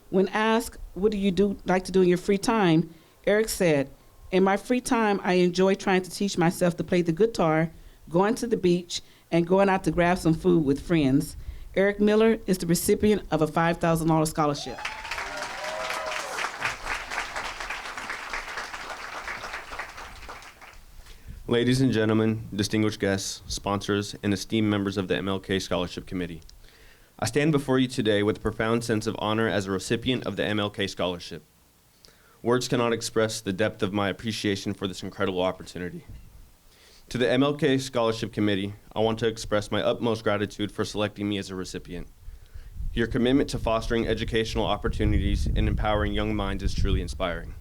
Speaker 1: When asked, what do you like to do in your free time, Eric said, "In my free time, I enjoy trying to teach myself to play the guitar, going to the beach, and going out to grab some food with friends." Eric Miller is the recipient of a $5,000 scholarship.
Speaker 11: Ladies and gentlemen, distinguished guests, sponsors, and esteemed members of the MLK Scholarship Committee, I stand before you today with a profound sense of honor as a recipient of the MLK Scholarship. Words cannot express the depth of my appreciation for this incredible opportunity. To the MLK Scholarship Committee, I want to express my utmost gratitude for selecting me as a recipient. Your commitment to fostering educational opportunities and empowering young minds is truly inspiring.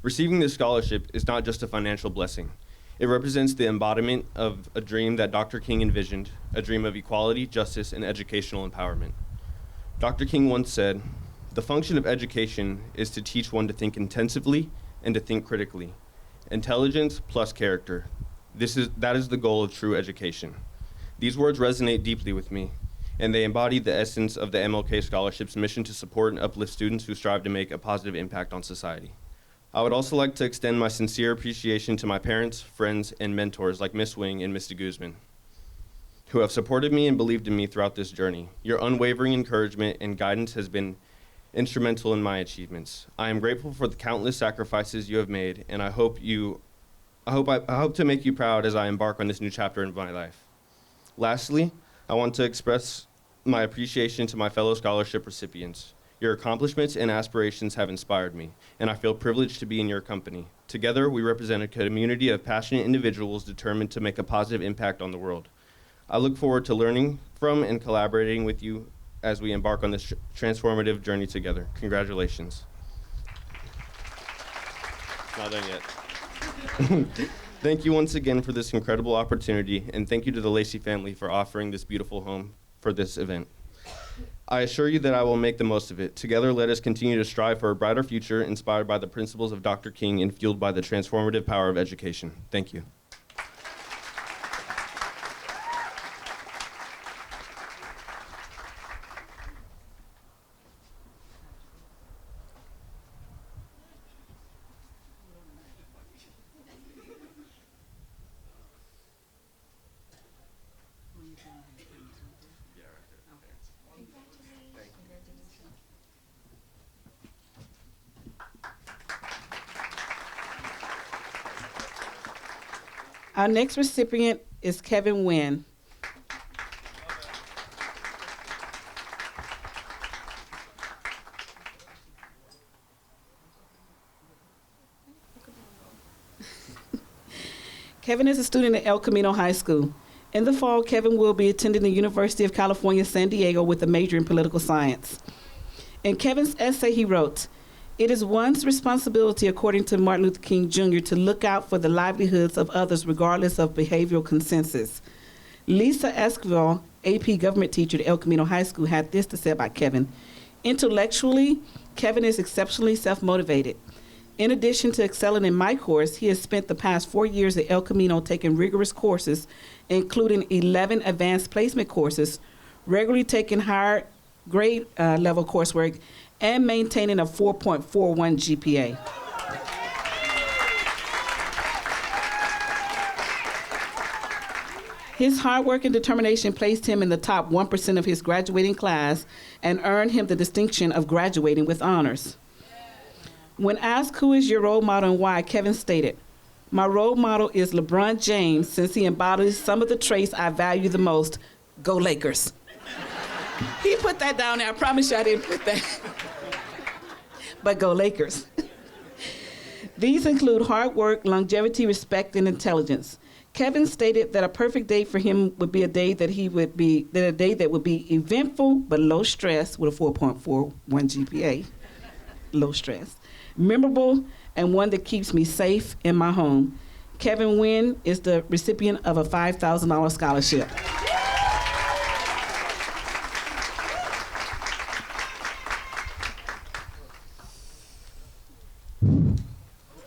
Speaker 11: Receiving this scholarship is not just a financial blessing. It represents the embodiment of a dream that Dr. King envisioned, a dream of equality, justice, and educational empowerment. Dr. King once said, "The function of education is to teach one to think intensively and to think critically. Intelligence plus character. That is the goal of true education." These words resonate deeply with me, and they embody the essence of the MLK Scholarship's mission to support and uplift students who strive to make a positive impact on society. I would also like to extend my sincere appreciation to my parents, friends, and mentors like Miss Wing and Mr. Guzman, who have supported me and believed in me throughout this journey. Your unwavering encouragement and guidance has been instrumental in my achievements. I am grateful for the countless sacrifices you have made, and I hope to make you proud as I embark on this new chapter in my life. Lastly, I want to express my appreciation to my fellow scholarship recipients. Your accomplishments and aspirations have inspired me, and I feel privileged to be in your company. Together, we represent a community of passionate individuals determined to make a positive impact on the world. I look forward to learning from and collaborating with you as we embark on this transformative journey together. Congratulations. Not done yet. Thank you once again for this incredible opportunity, and thank you to the Lacey family for offering this beautiful home for this event. I assure you that I will make the most of it. Together, let us continue to strive for a brighter future inspired by the principles of Dr. King and fueled by the transformative power of education. Thank you.
Speaker 1: Our next recipient is Kevin Nguyen. Kevin is a student at El Camino High School. In the fall, Kevin will be attending the University of California, San Diego with a major in political science. In Kevin's essay, he wrote, "It is one's responsibility, according to Martin Luther King Jr., to look out for the livelihoods of others regardless of behavioral consensus." Lisa Esquivel, AP government teacher at El Camino High School, had this to say about Kevin. "Intellectually, Kevin is exceptionally self-motivated. In addition to excelling in my course, he has spent the past 4 years at El Camino taking rigorous courses, including 11 advanced placement courses, regularly taking higher grade level coursework, and maintaining a 4.41 GPA. His hard work and determination placed him in the top 1% of his graduating class and earned him the distinction of graduating with honors." When asked who is your role model and why, Kevin stated, "My role model is LeBron James, since he embodies some of the traits I value the most. Go Lakers." He put that down there. I promise you I didn't put that. But go Lakers. These include hard work, longevity, respect, and intelligence. Kevin stated that a perfect day for him would be a day that would be eventful but low stress with a 4.41 GPA. Low stress. Memorable, and one that keeps me safe in my home. Kevin Nguyen is the recipient of a $5,000 scholarship.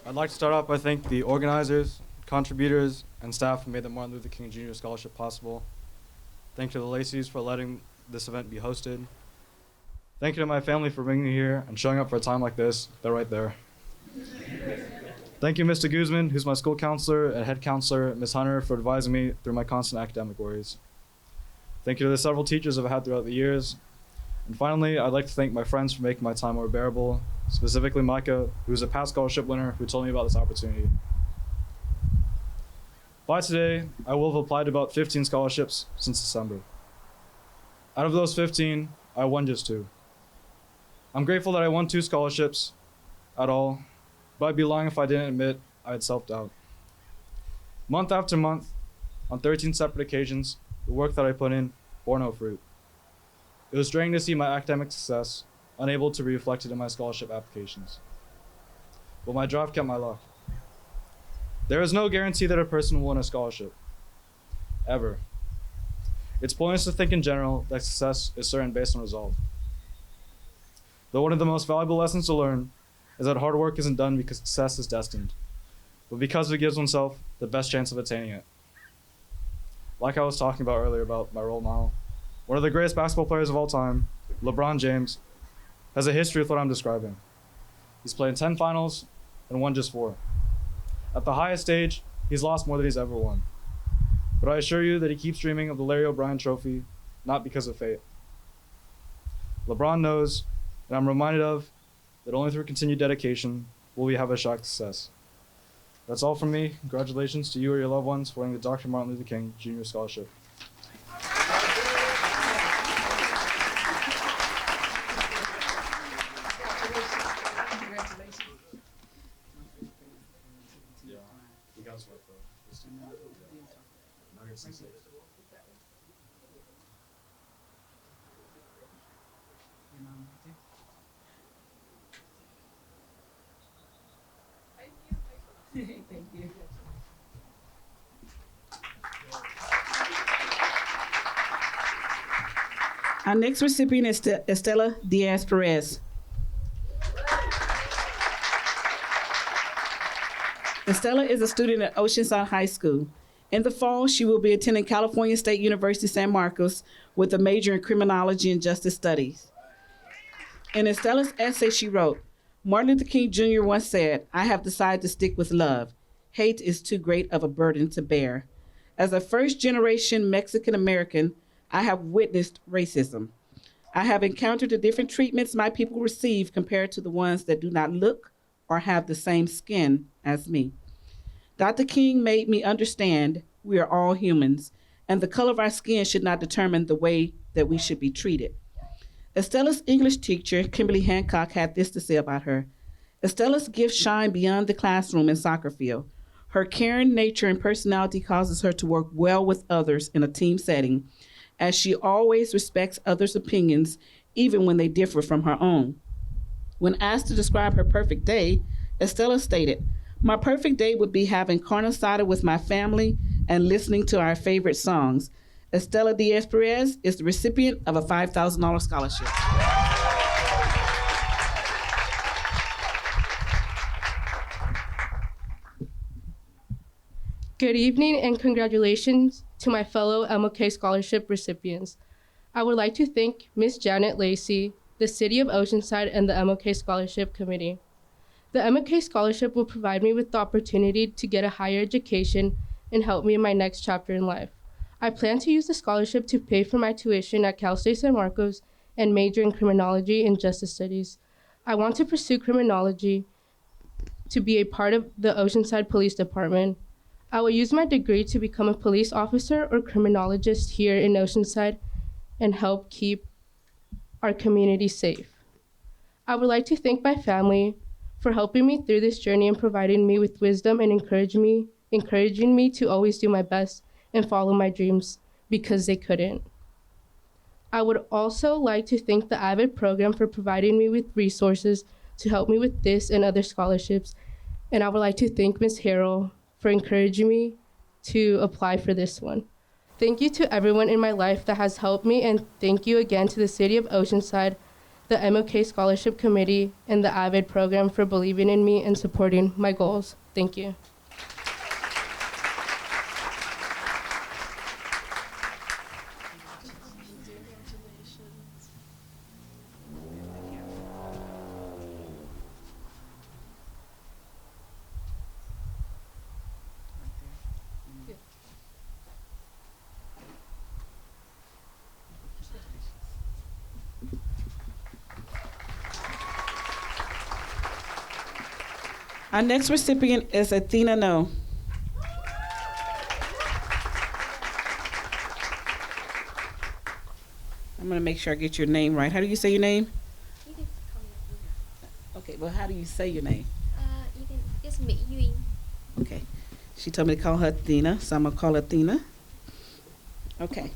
Speaker 12: I'd like to start off by thanking the organizers, contributors, and staff who made the Martin Luther King Jr. Scholarship possible. Thank you to the Lacey's for letting this event be hosted. Thank you to my family for bringing me here and showing up for a time like this. They're right there. Thank you, Mr. Guzman, who's my school counselor and head counselor, Ms. Hunter, for advising me through my constant academic worries. Thank you to the several teachers I've had throughout the years. And finally, I'd like to thank my friends for making my time more bearable, specifically Micah, who's a past scholarship winner who told me about this opportunity. By today, I will have applied to about 15 scholarships since December. Out of those 15, I won just 2. I'm grateful that I won 2 scholarships at all, but I'd be lying if I didn't admit I had self-doubt. Month after month, on 13 separate occasions, the work that I put in bore no fruit. It was draining to see my academic success unable to be reflected in my scholarship applications. But my drive kept my luck. There is no guarantee that a person will win a scholarship, ever. It's pointless to think in general that success is certain based on resolve. Though one of the most valuable lessons to learn is that hard work isn't done because success is destined, but because it gives oneself the best chance of attaining it. Like I was talking about earlier about my role model, one of the greatest basketball players of all time, LeBron James, has a history with what I'm describing. He's played in 10 finals and won just 4. At the highest stage, he's lost more than he's ever won. but I assure you that he keeps dreaming of the Larry O'Brien Trophy, not because of fate. LeBron knows, and I'm reminded of, that only through continued dedication will we have a shot at success. That's all from me. Congratulations to you or your loved ones for winning the Dr. Martin Luther King Jr. Scholarship.
Speaker 1: Thank you. Our next recipient is Estella Diaz Perez. Estella is a student at Oceanside High School. In the fall, she will be attending California State University San Marcos with a major in criminology and justice studies. In Estella's essay, she wrote, Martin Luther King Jr. once said, I have decided to stick with love. Hate is too great of a burden to bear. As a first-generation Mexican-American, I have witnessed racism. I have encountered the different treatments my people receive compared to the ones that do not look or have the same skin as me. Dr. King made me understand we are all humans, and the color of our skin should not determine the way that we should be treated. Estella's English teacher, Kimberly Hancock, had this to say about her. Estella's gifts shine beyond the classroom and soccer field. Her caring nature and personality causes her to work well with others in a team setting, as she always respects others' opinions, even when they differ from her own. When asked to describe her perfect day, Estella stated, my perfect day would be having carne asada with my family and listening to our favorite songs. Estella Diaz Perez is the recipient of a $5,000 scholarship.
Speaker 13: Good evening and congratulations to my fellow MLK Scholarship recipients. I would like to thank Ms. Janet Lacey, the City of Oceanside, and the MLK Scholarship Committee. The MLK Scholarship will provide me with the opportunity to get a higher education and help me in my next chapter in life. I plan to use the scholarship to pay for my tuition at Cal State San Marcos and major in criminology and justice studies. I want to pursue criminology to be a part of the Oceanside Police Department. I will use my degree to become a police officer or criminologist here in Oceanside and help keep our community safe. I would like to thank my family for helping me through this journey and providing me with wisdom and encouraging me to always do my best and follow my dreams because they couldn't. I would also like to thank the AVID program for providing me with resources to help me with this and other scholarships. And I would like to thank Ms. Harrell for encouraging me to apply for this one. Thank you to everyone in my life that has helped me, and thank you again to the City of Oceanside, the MLK Scholarship Committee, and the AVID program for believing in me and supporting my goals. Thank you.
Speaker 1: Our next recipient is Athena No. I'm gonna make sure I get your name right. How do you say your name?
Speaker 14: You can call me Athena.
Speaker 1: Okay, well, how do you say your name?
Speaker 14: You can just Mỹ Duyên.
Speaker 1: Okay. She told me to call her Athena, so I'm gonna call her Athena. Okay.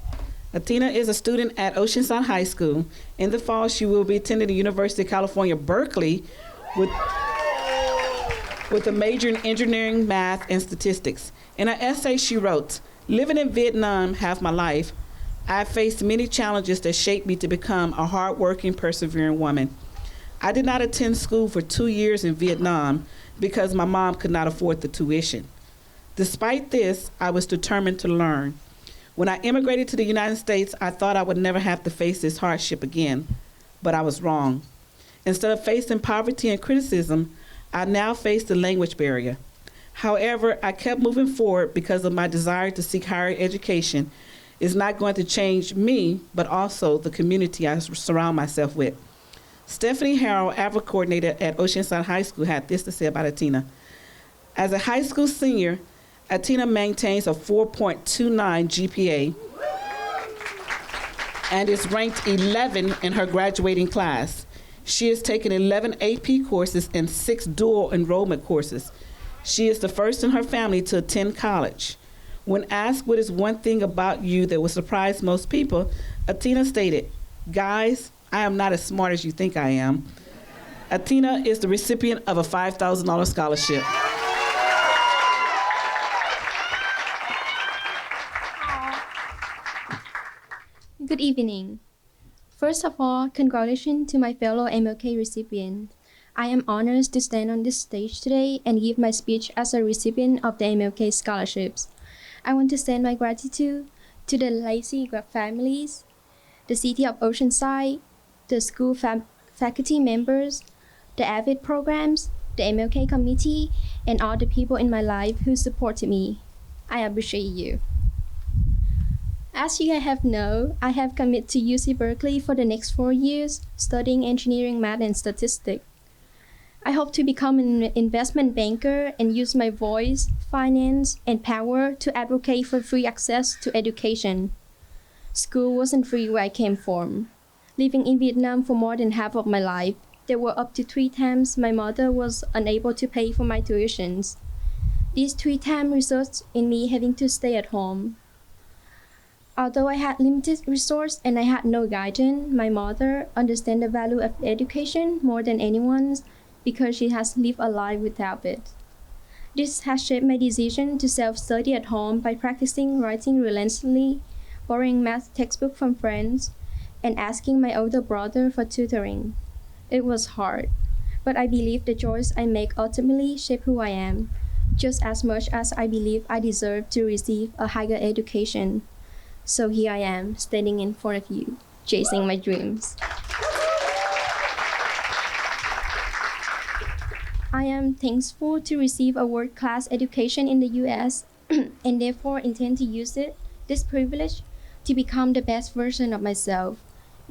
Speaker 1: Athena is a student at Oceanside High School. In the fall, she will be attending the University of California, Berkeley, with a major in engineering, math, and statistics. In her essay, she wrote, living in Vietnam half my life, I faced many challenges that shaped me to become a hardworking, persevering woman. I did not attend school for 2 years in Vietnam because my mom could not afford the tuition. Despite this, I was determined to learn. When I immigrated to the United States, I thought I would never have to face this hardship again, but I was wrong. Instead of facing poverty and criticism, I now face the language barrier. However, I kept moving forward because of my desire to seek higher education. It's not going to change me, but also the community I surround myself with. Stephanie Harrell, AVA coordinator at Oceanside High School, had this to say about Atina. As a high school senior, Atina maintains a 4.29 GPA and is ranked 11 in her graduating class. She has taken 11 AP courses and 6 dual enrollment courses. She is the first in her family to attend college. When asked what is one thing about you that would surprise most people, Atina stated, "Guys, I am not as smart as you think I am." Atina is the recipient of a $5,000 scholarship.
Speaker 14: Good evening. First of all, congratulations to my fellow MLK recipients. I am honored to stand on this stage today and give my speech as a recipient of the MLK scholarships. I want to send my gratitude to the Lacey families, the City of Oceanside, the school faculty members, the AVID programs, the MLK committee, and all the people in my life who supported me. I appreciate you. As you have known, I have committed to UC Berkeley for the next 4 years, studying engineering, math, and statistics. I hope to become an investment banker and use my voice, finance, and power to advocate for free access to education. School wasn't free where I came from. Living in Vietnam for more than half of my life, there were up to 3 times my mother was unable to pay for my tuitions. These 3 times resulted in me having to stay at home. Although I had limited resources and I had no guidance, my mother understands the value of education more than anyone's because she has lived a life without it. This has shaped my decision to self-study at home by practicing writing relentlessly, borrowing math textbooks from friends, and asking my older brother for tutoring. It was hard, but I believe the choice I make ultimately shape who I am, just as much as I believe I deserve to receive a higher education. So here I am, standing in front of you, chasing my dreams. I am thankful to receive a world-class education in the US and therefore intend to use this privilege to become the best version of myself.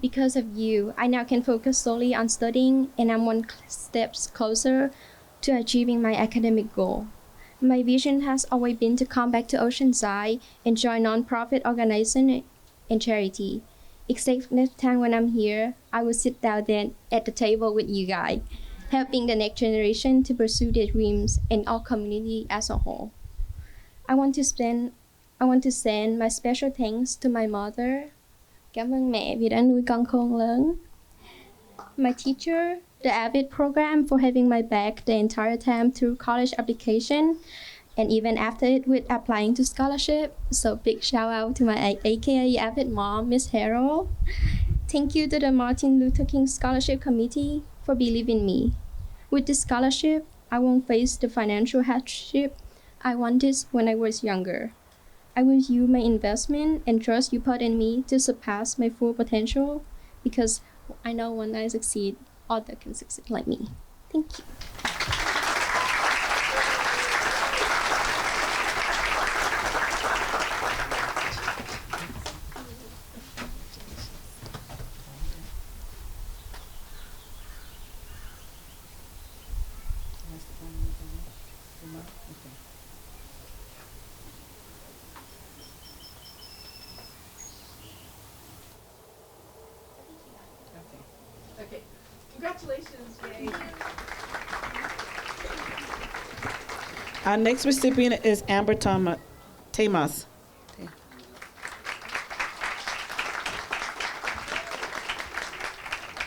Speaker 14: Because of you, I now can focus solely on studying and I'm one step closer to achieving my academic goal. My vision has always been to come back to Oceanside and join non-profit organization and charity. Except next time when I'm here, I will sit down then at the table with you guys, helping the next generation to pursue their dreams and our community as a whole. I want to send my special thanks to my mother. Cảm ơn mẹ vì đã nuôi con khôn lớn. My teacher, the AVID program for having my back the entire time through college application and even after it with applying to scholarship. So big shout out to my AKA AVID mom, Miss Harrell. Thank you to the Martin Luther King Scholarship Committee for believing in me. With this scholarship, I won't face the financial hardship I wanted when I was younger. I will use my investment and trust you put in me to surpass my full potential because I know when I succeed, others can succeed like me. Thank you.
Speaker 2: Okay. Congratulations, Jay.
Speaker 1: Our next recipient is Amber Tamas.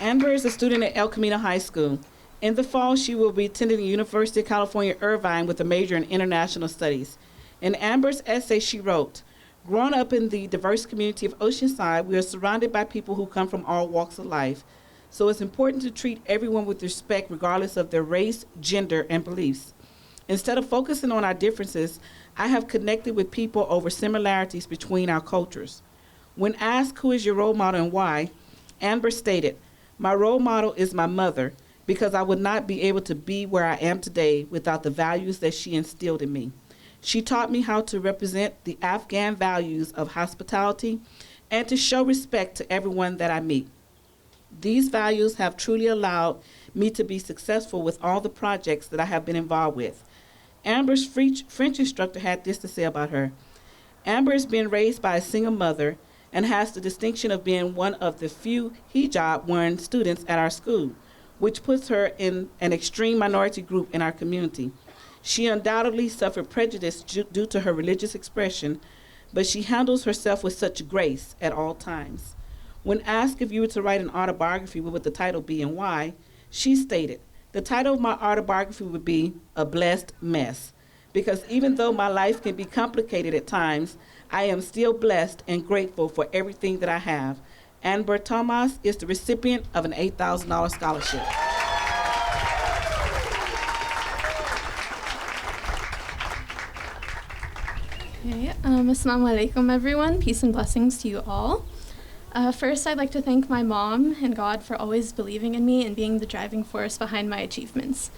Speaker 1: Amber is a student at El Camino High School. In the fall, she will be attending the University of California, Irvine with a major in international studies. In Amber's essay, she wrote, "Growing up in the diverse community of Oceanside, we are surrounded by people who come from all walks of life. So it's important to treat everyone with respect regardless of their race, gender, and beliefs. Instead of focusing on our differences, I have connected with people over similarities between our cultures." When asked who is your role model and why, Amber stated, "My role model is my mother. because I would not be able to be where I am today without the values that she instilled in me. She taught me how to represent the Afghan values of hospitality and to show respect to everyone that I meet. These values have truly allowed me to be successful with all the projects that I have been involved with. Amber's French instructor had this to say about her. Amber is being raised by a single mother and has the distinction of being one of the few hijab-wearing students at our school, which puts her in an extreme minority group in our community. She undoubtedly suffered prejudice due to her religious expression, but she handles herself with such grace at all times. When asked if you were to write an autobiography, what would the title be and why, she stated, "The title of my autobiography would be A Blessed Mess, because even though my life can be complicated at times, I am still blessed and grateful for everything that I have." Amber Thomas is the recipient of an $8,000 scholarship.
Speaker 15: Okay, Assalamu alaikum everyone. Peace and blessings to you all. First, I'd like to thank my mom and God for always believing in me and being the driving force behind my achievements.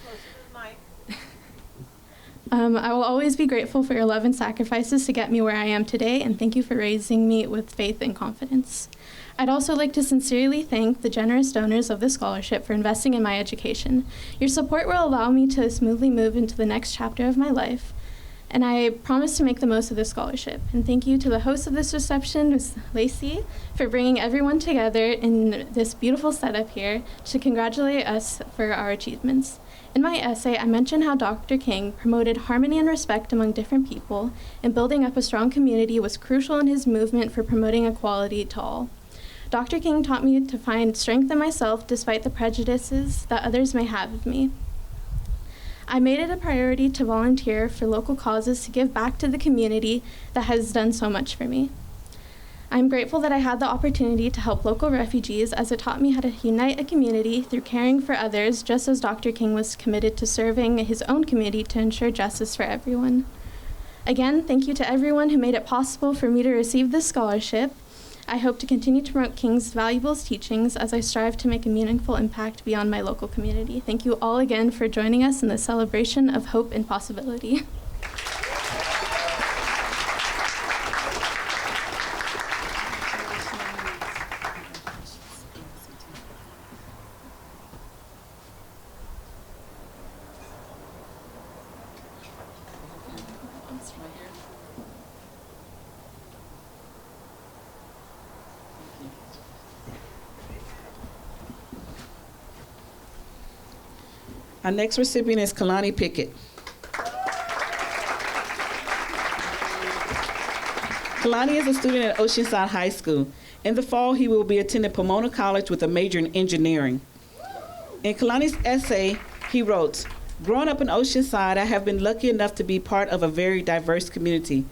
Speaker 15: I will always be grateful for your love and sacrifices to get me where I am today, and thank you for raising me with faith and confidence. I'd also like to sincerely thank the generous donors of this scholarship for investing in my education. Your support will allow me to smoothly move into the next chapter of my life, and I promise to make the most of this scholarship. And thank you to the host of this reception, Ms. Lacey, for bringing everyone together in this beautiful setup here to congratulate us for our achievements. In my essay, I mentioned how Dr. King promoted harmony and respect among different people, and building up a strong community was crucial in his movement for promoting equality to all. Dr. King taught me to find strength in myself despite the prejudices that others may have of me. I made it a priority to volunteer for local causes to give back to the community that has done so much for me. I'm grateful that I had the opportunity to help local refugees, as it taught me how to unite a community through caring for others, just as Dr. King was committed to serving his own community to ensure justice for everyone. Again, thank you to everyone who made it possible for me to receive this scholarship. I hope to continue to promote King's valuable teachings as I strive to make a meaningful impact beyond my local community. Thank you all again for joining us in this celebration of hope and possibility.
Speaker 1: Our next recipient is Kalani Pickett. Kalani is a student at Oceanside High School. In the fall, he will be attending Pomona College with a major in engineering. In Kalani's essay, he wrote, "Growing up in Oceanside, I have been lucky enough to be part of a very diverse community.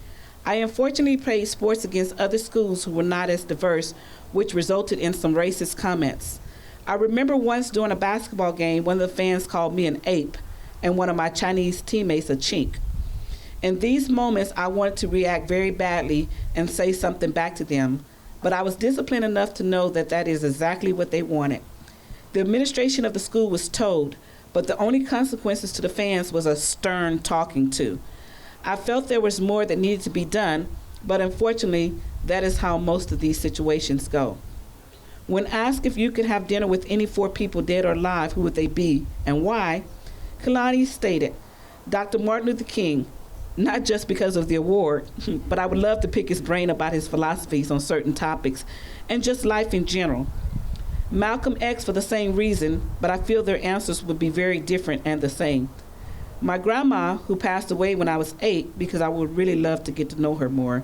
Speaker 1: I unfortunately played sports against other schools who were not as diverse, which resulted in some racist comments. I remember once during a basketball game, one of the fans called me an ape and one of my Chinese teammates a chink. In these moments, I wanted to react very badly and say something back to them, but I was disciplined enough to know that that is exactly what they wanted. The administration of the school was told, but the only consequences to the fans was a stern talking to. I felt there was more that needed to be done, but unfortunately, that is how most of these situations go." When asked if you could have dinner with any 4 people, dead or alive, who would they be and why, Kalani stated, "Dr. Martin Luther King, not just because of the award, but I would love to pick his brain about his philosophies on certain topics and just life in general. Malcolm X for the same reason, but I feel their answers would be very different and the same. My grandma, who passed away when I was 8, because I would really love to get to know her more.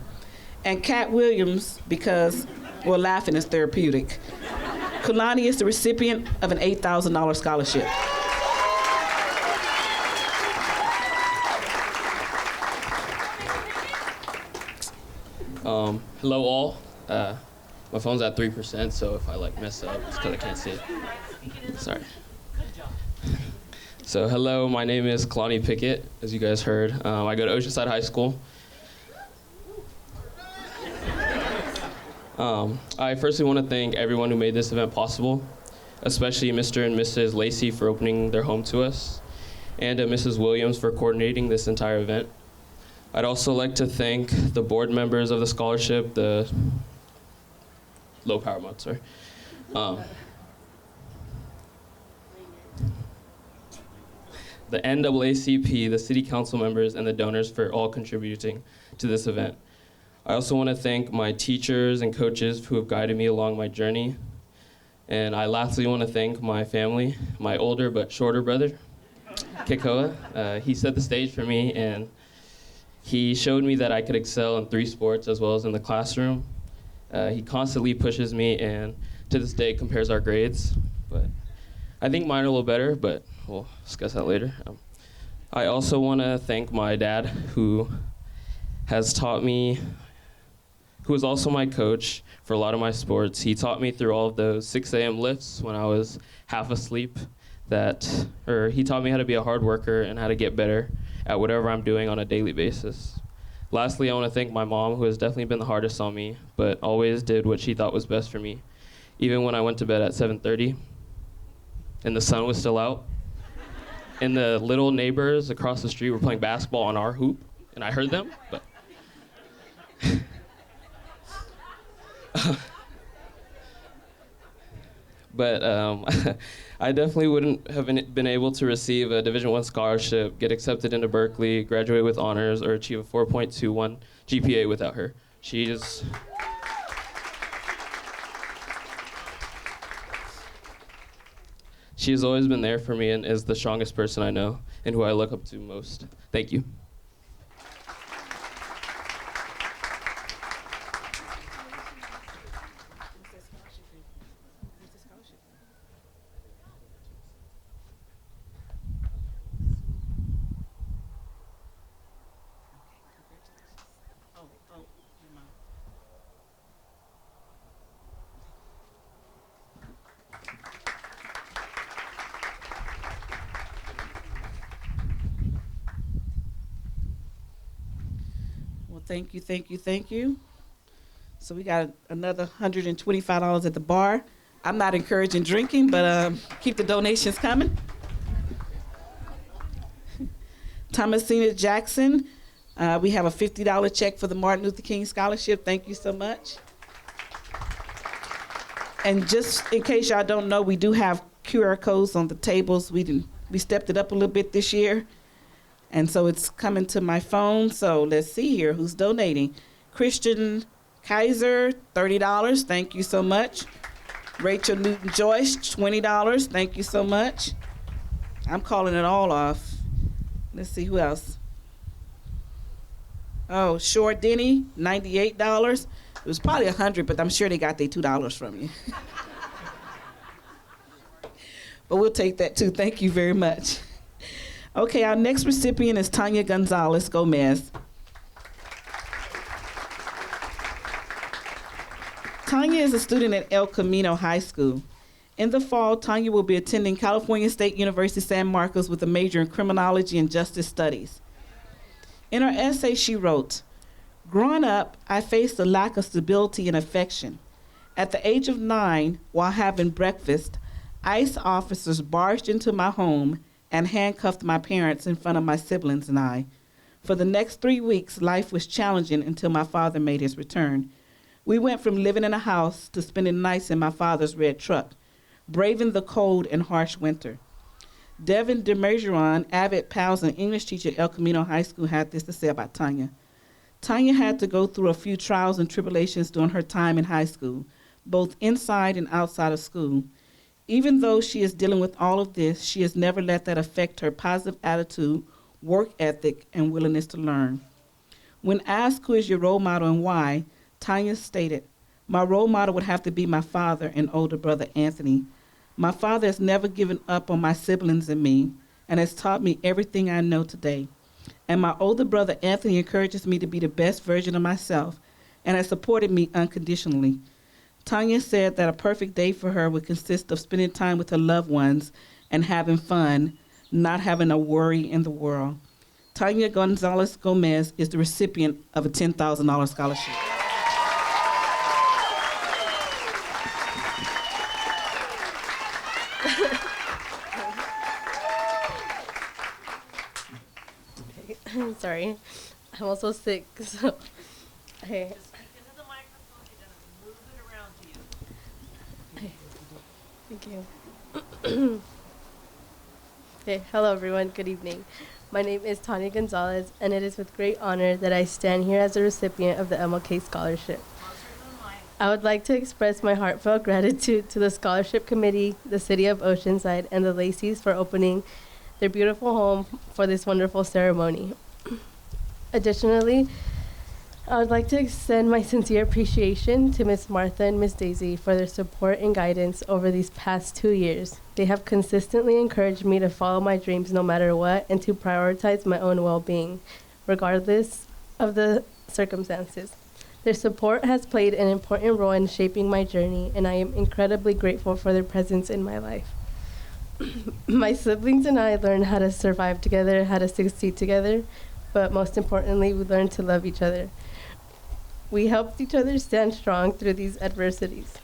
Speaker 1: And Cat Williams, because, well, laughing is therapeutic. Kalani is the recipient of an $8,000 scholarship."
Speaker 16: Hello all. My phone's at 3%, so if I mess up, it's because I can't see it. Sorry. So hello, my name is Kalani Pickett, as you guys heard. I go to Oceanside High School. I firstly want to thank everyone who made this event possible. especially Mr. and Mrs. Lacey for opening their home to us, and Mrs. Williams for coordinating this entire event. I'd also like to thank the board members of the scholarship, the low power mod, sorry. The NAACP, the city council members, and the donors for all contributing to this event. I also want to thank my teachers and coaches who have guided me along my journey. And I lastly want to thank my family, my older but shorter brother, Kekoa. He set the stage for me, and he showed me that I could excel in 3 sports as well as in the classroom. He constantly pushes me and to this day compares our grades. But I think mine are a little better, but we'll discuss that later. I also want to thank my dad, who has taught me, who was also my coach for a lot of my sports. He taught me through all of those 6 a.m. lifts when I was half asleep he taught me how to be a hard worker and how to get better at whatever I'm doing on a daily basis. Lastly, I want to thank my mom, who has definitely been the hardest on me, but always did what she thought was best for me. Even when I went to bed at 7:30 and the sun was still out, and the little neighbors across the street were playing basketball on our hoop, and I heard them, but I definitely wouldn't have been able to receive a Division I scholarship, get accepted into Berkeley, graduate with honors, or achieve a 4.21 GPA without her. She has always been there for me and is the strongest person I know and who I look up to most. Thank you.
Speaker 1: Thank you, thank you, thank you. So we got another $125 at the bar. I'm not encouraging drinking, but keep the donations coming. Thomasina Jackson, we have a $50 check for the Martin Luther King Scholarship. Thank you so much. And just in case y'all don't know, we do have QR codes on the tables. We stepped it up a little bit this year. And so it's coming to my phone. So let's see here who's donating. Christian Kaiser, $30. Thank you so much. Rachel Newton-Joyce, $20. Thank you so much. I'm calling it all off. Let's see who else. Oh, Shore Denny, $98. It was probably $100, but I'm sure they got their $2 from you. But we'll take that too. Thank you very much. Okay, our next recipient is Tanya Gonzalez Gomez. Tanya is a student at El Camino High School. In the fall, Tanya will be attending California State University San Marcos with a major in criminology and justice studies. In her essay, she wrote, "Growing up, I faced a lack of stability and affection. At the age of 9, while having breakfast, ICE officers barged into my home and handcuffed my parents in front of my siblings and I. For the next 3 weeks, life was challenging until my father made his return. We went from living in a house to spending nights in my father's red truck, braving the cold and harsh winter." Devin DeMergeron, avid pals and English teacher at El Camino High School, had this to say about Tanya. "Tanya had to go through a few trials and tribulations during her time in high school, both inside and outside of school. Even though she is dealing with all of this, she has never let that affect her positive attitude, work ethic, and willingness to learn." When asked who is your role model and why, Tanya stated, "My role model would have to be my father and older brother Anthony. My father has never given up on my siblings and me, and has taught me everything I know today. And my older brother Anthony encourages me to be the best version of myself and has supported me unconditionally." Tanya said that a perfect day for her would consist of spending time with her loved ones and having fun, not having a worry in the world. Tanya Gonzalez Gomez is the recipient of a $10,000 scholarship.
Speaker 17: Sorry, I'm also sick, so. Hey. Thank you. Okay, hello everyone, good evening. My name is Tanya Gonzalez, and it is with great honor that I stand here as a recipient of the MLK Scholarship. I would like to express my heartfelt gratitude to the Scholarship Committee, the City of Oceanside, and the Lacey's for opening their beautiful home for this wonderful ceremony. Additionally, I would like to extend my sincere appreciation to Ms. Martha and Ms. Daisy for their support and guidance over these past 2 years. They have consistently encouraged me to follow my dreams no matter what and to prioritize my own well-being, regardless of the circumstances. Their support has played an important role in shaping my journey, and I am incredibly grateful for their presence in my life. My siblings and I learned how to survive together, how to succeed together, but most importantly, we learned to love each other. We helped each other stand strong through these adversities.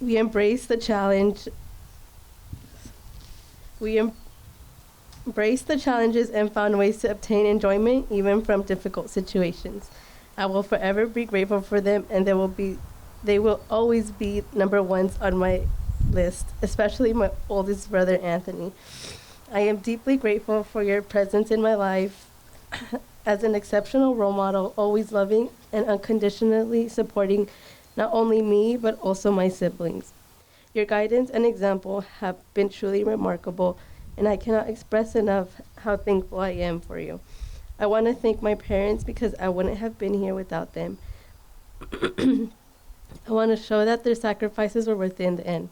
Speaker 17: We embraced the challenge. We embraced the challenges and found ways to obtain enjoyment even from difficult situations. I will forever be grateful for them, and they will always be number ones on my list, especially my oldest brother, Anthony. I am deeply grateful for your presence in my life as an exceptional role model, always loving and unconditionally supporting not only me, but also my siblings. Your guidance and example have been truly remarkable, and I cannot express enough how thankful I am for you. I want to thank my parents because I wouldn't have been here without them. I want to show that their sacrifices were worth it in the end.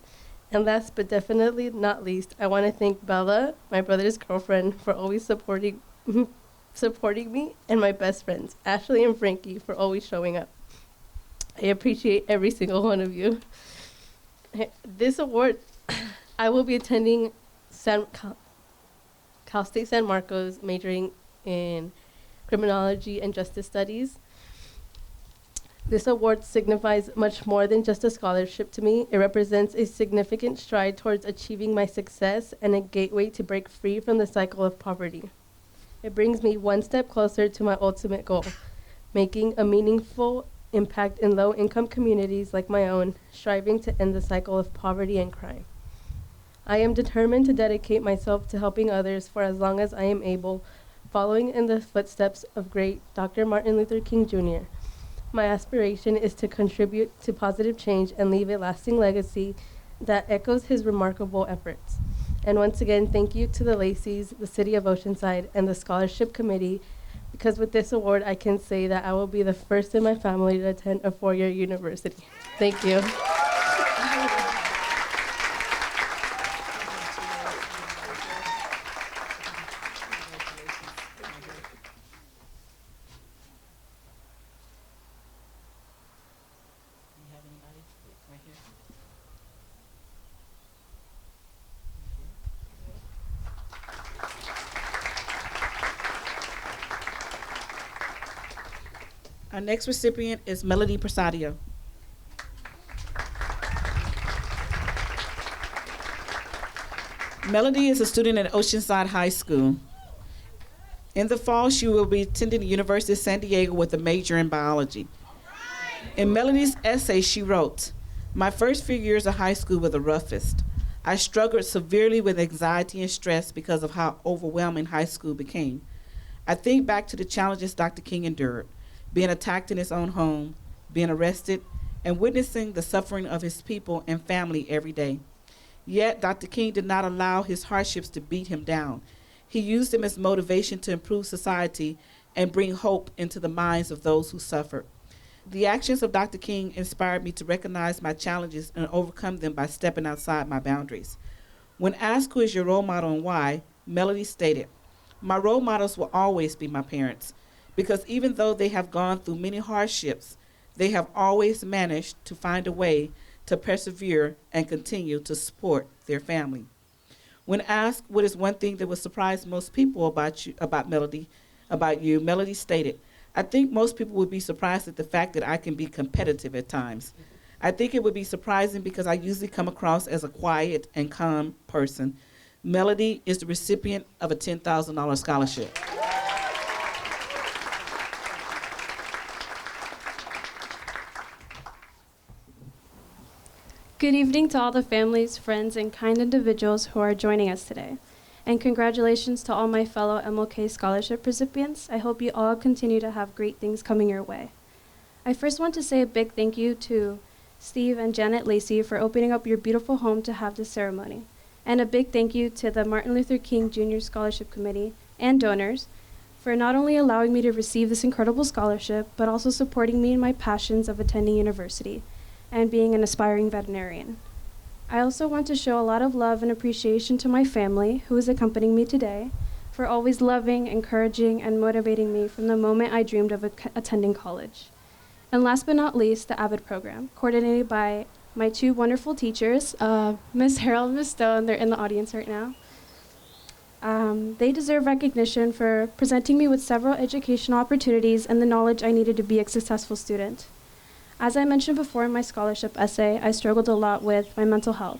Speaker 17: And last but definitely not least, I want to thank Bella, my brother's girlfriend, for always supporting me, and my best friends, Ashley and Frankie, for always showing up. I appreciate every single one of you. This award, I will be attending Cal State San Marcos, majoring in criminology and justice studies. This award signifies much more than just a scholarship to me. It represents a significant stride towards achieving my success and a gateway to break free from the cycle of poverty. It brings me one step closer to my ultimate goal, making a meaningful impact in low-income communities like my own, striving to end the cycle of poverty and crime. I am determined to dedicate myself to helping others for as long as I am able, following in the footsteps of great Dr. Martin Luther King Jr. My aspiration is to contribute to positive change and leave a lasting legacy that echoes his remarkable efforts. And once again, thank you to the Lacey's, the City of Oceanside, and the Scholarship Committee, because with this award, I can say that I will be the first in my family to attend a four-year university. Thank you.
Speaker 1: Our next recipient is Melody Prasadio. Melody is a student at Oceanside High School. In the fall, she will be attending the University of San Diego with a major in biology. In Melody's essay, she wrote, "My first few years of high school were the roughest. I struggled severely with anxiety and stress because of how overwhelming high school became. I think back to the challenges Dr. King endured, being attacked in his own home, being arrested, and witnessing the suffering of his people and family every day. Yet, Dr. King did not allow his hardships to beat him down. He used them as motivation to improve society and bring hope into the minds of those who suffered. The actions of Dr. King inspired me to recognize my challenges and overcome them by stepping outside my boundaries." When asked who is your role model and why, Melody stated, "My role models will always be my parents, because even though they have gone through many hardships, they have always managed to find a way to persevere and continue to support their family." When asked what is one thing that would surprise most people about Melody, Melody stated, "I think most people would be surprised at the fact that I can be competitive at times. I think it would be surprising because I usually come across as a quiet and calm person." Melody is the recipient of a $10,000 scholarship.
Speaker 18: Good evening to all the families, friends, and kind individuals who are joining us today. And congratulations to all my fellow MLK Scholarship recipients. I hope you all continue to have great things coming your way. I first want to say a big thank you to Steve and Janet Lacey for opening up your beautiful home to have this ceremony. And a big thank you to the Martin Luther King Jr. Scholarship Committee and donors for not only allowing me to receive this incredible scholarship, but also supporting me in my passions of attending university and being an aspiring veterinarian. I also want to show a lot of love and appreciation to my family, who is accompanying me today, for always loving, encouraging, and motivating me from the moment I dreamed of attending college. And last but not least, the AVID program, coordinated by my two wonderful teachers, Ms. Harold and Ms. Stone. They're in the audience right now. They deserve recognition for presenting me with several educational opportunities and the knowledge I needed to be a successful student. As I mentioned before in my scholarship essay, I struggled a lot with my mental health.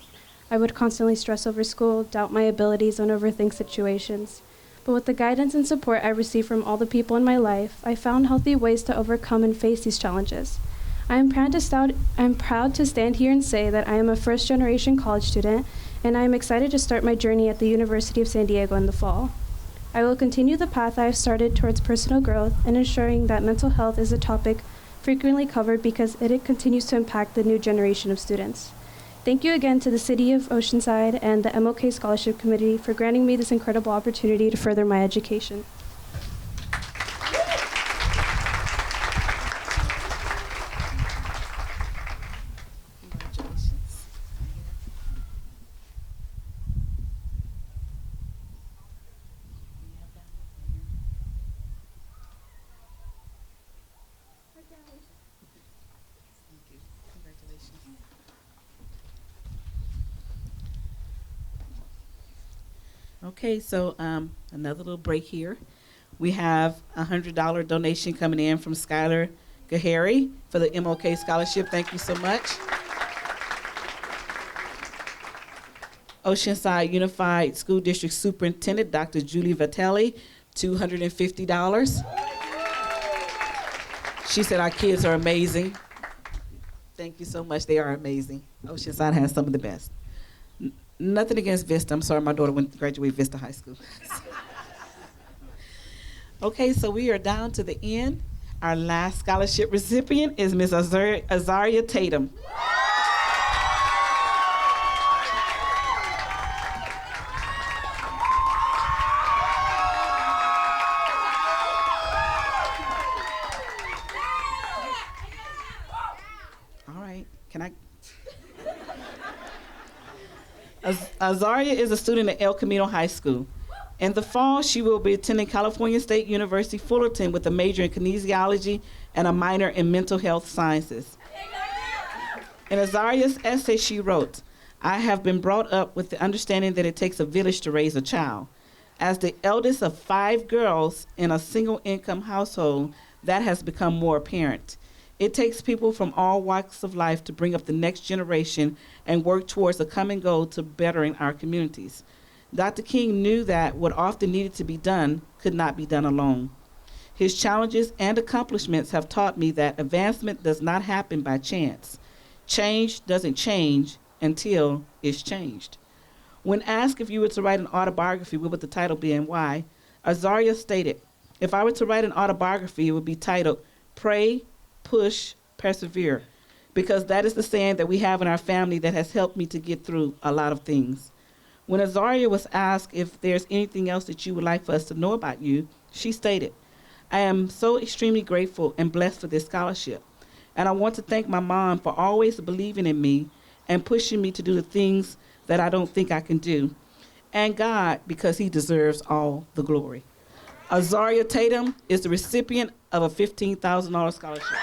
Speaker 18: I would constantly stress over school, doubt my abilities, and overthink situations. But with the guidance and support I received from all the people in my life, I found healthy ways to overcome and face these challenges. I am proud to stand here and say that I am a first-generation college student, and I am excited to start my journey at the University of San Diego in the fall. I will continue the path I have started towards personal growth and ensuring that mental health is a topic frequently covered because it continues to impact the new generation of students. Thank you again to the City of Oceanside and the MLK Scholarship Committee for granting me this incredible opportunity to further my education.
Speaker 1: Okay, so another little break here. We have a $100 donation coming in from Skylar Gahary for the MLK Scholarship. Thank you so much. Oceanside Unified School District Superintendent, Dr. Julie Vitelli, $250. She said our kids are amazing. Thank you so much. They are amazing. Oceanside has some of the best. Nothing against Vista. I'm sorry, my daughter went to graduate Vista High School. Okay, so we are down to the end. Our last scholarship recipient is Ms. Azaria Tatum. All right, can I? Azaria is a student at El Camino High School. In the fall, she will be attending California State University Fullerton with a major in kinesiology and a minor in mental health sciences. In Azaria's essay, she wrote, "I have been brought up with the understanding that it takes a village to raise a child. As the eldest of 5 girls in a single-income household, that has become more apparent. It takes people from all walks of life to bring up the next generation and work towards a common goal to bettering our communities. Dr. King knew that what often needed to be done could not be done alone. His challenges and accomplishments have taught me that advancement does not happen by chance. Change doesn't change until it's changed." When asked if you were to write an autobiography, what would the title be and why, Azaria stated, "If I were to write an autobiography, it would be titled Pray, Push, Persevere, because that is the saying that we have in our family that has helped me to get through a lot of things." When Azaria was asked if there's anything else that you would like for us to know about you, she stated, "I am so extremely grateful and blessed for this scholarship, and I want to thank my mom for always believing in me and pushing me to do the things that I don't think I can do, and God, because he deserves all the glory." Azaria Tatum is the recipient of a $15,000 scholarship.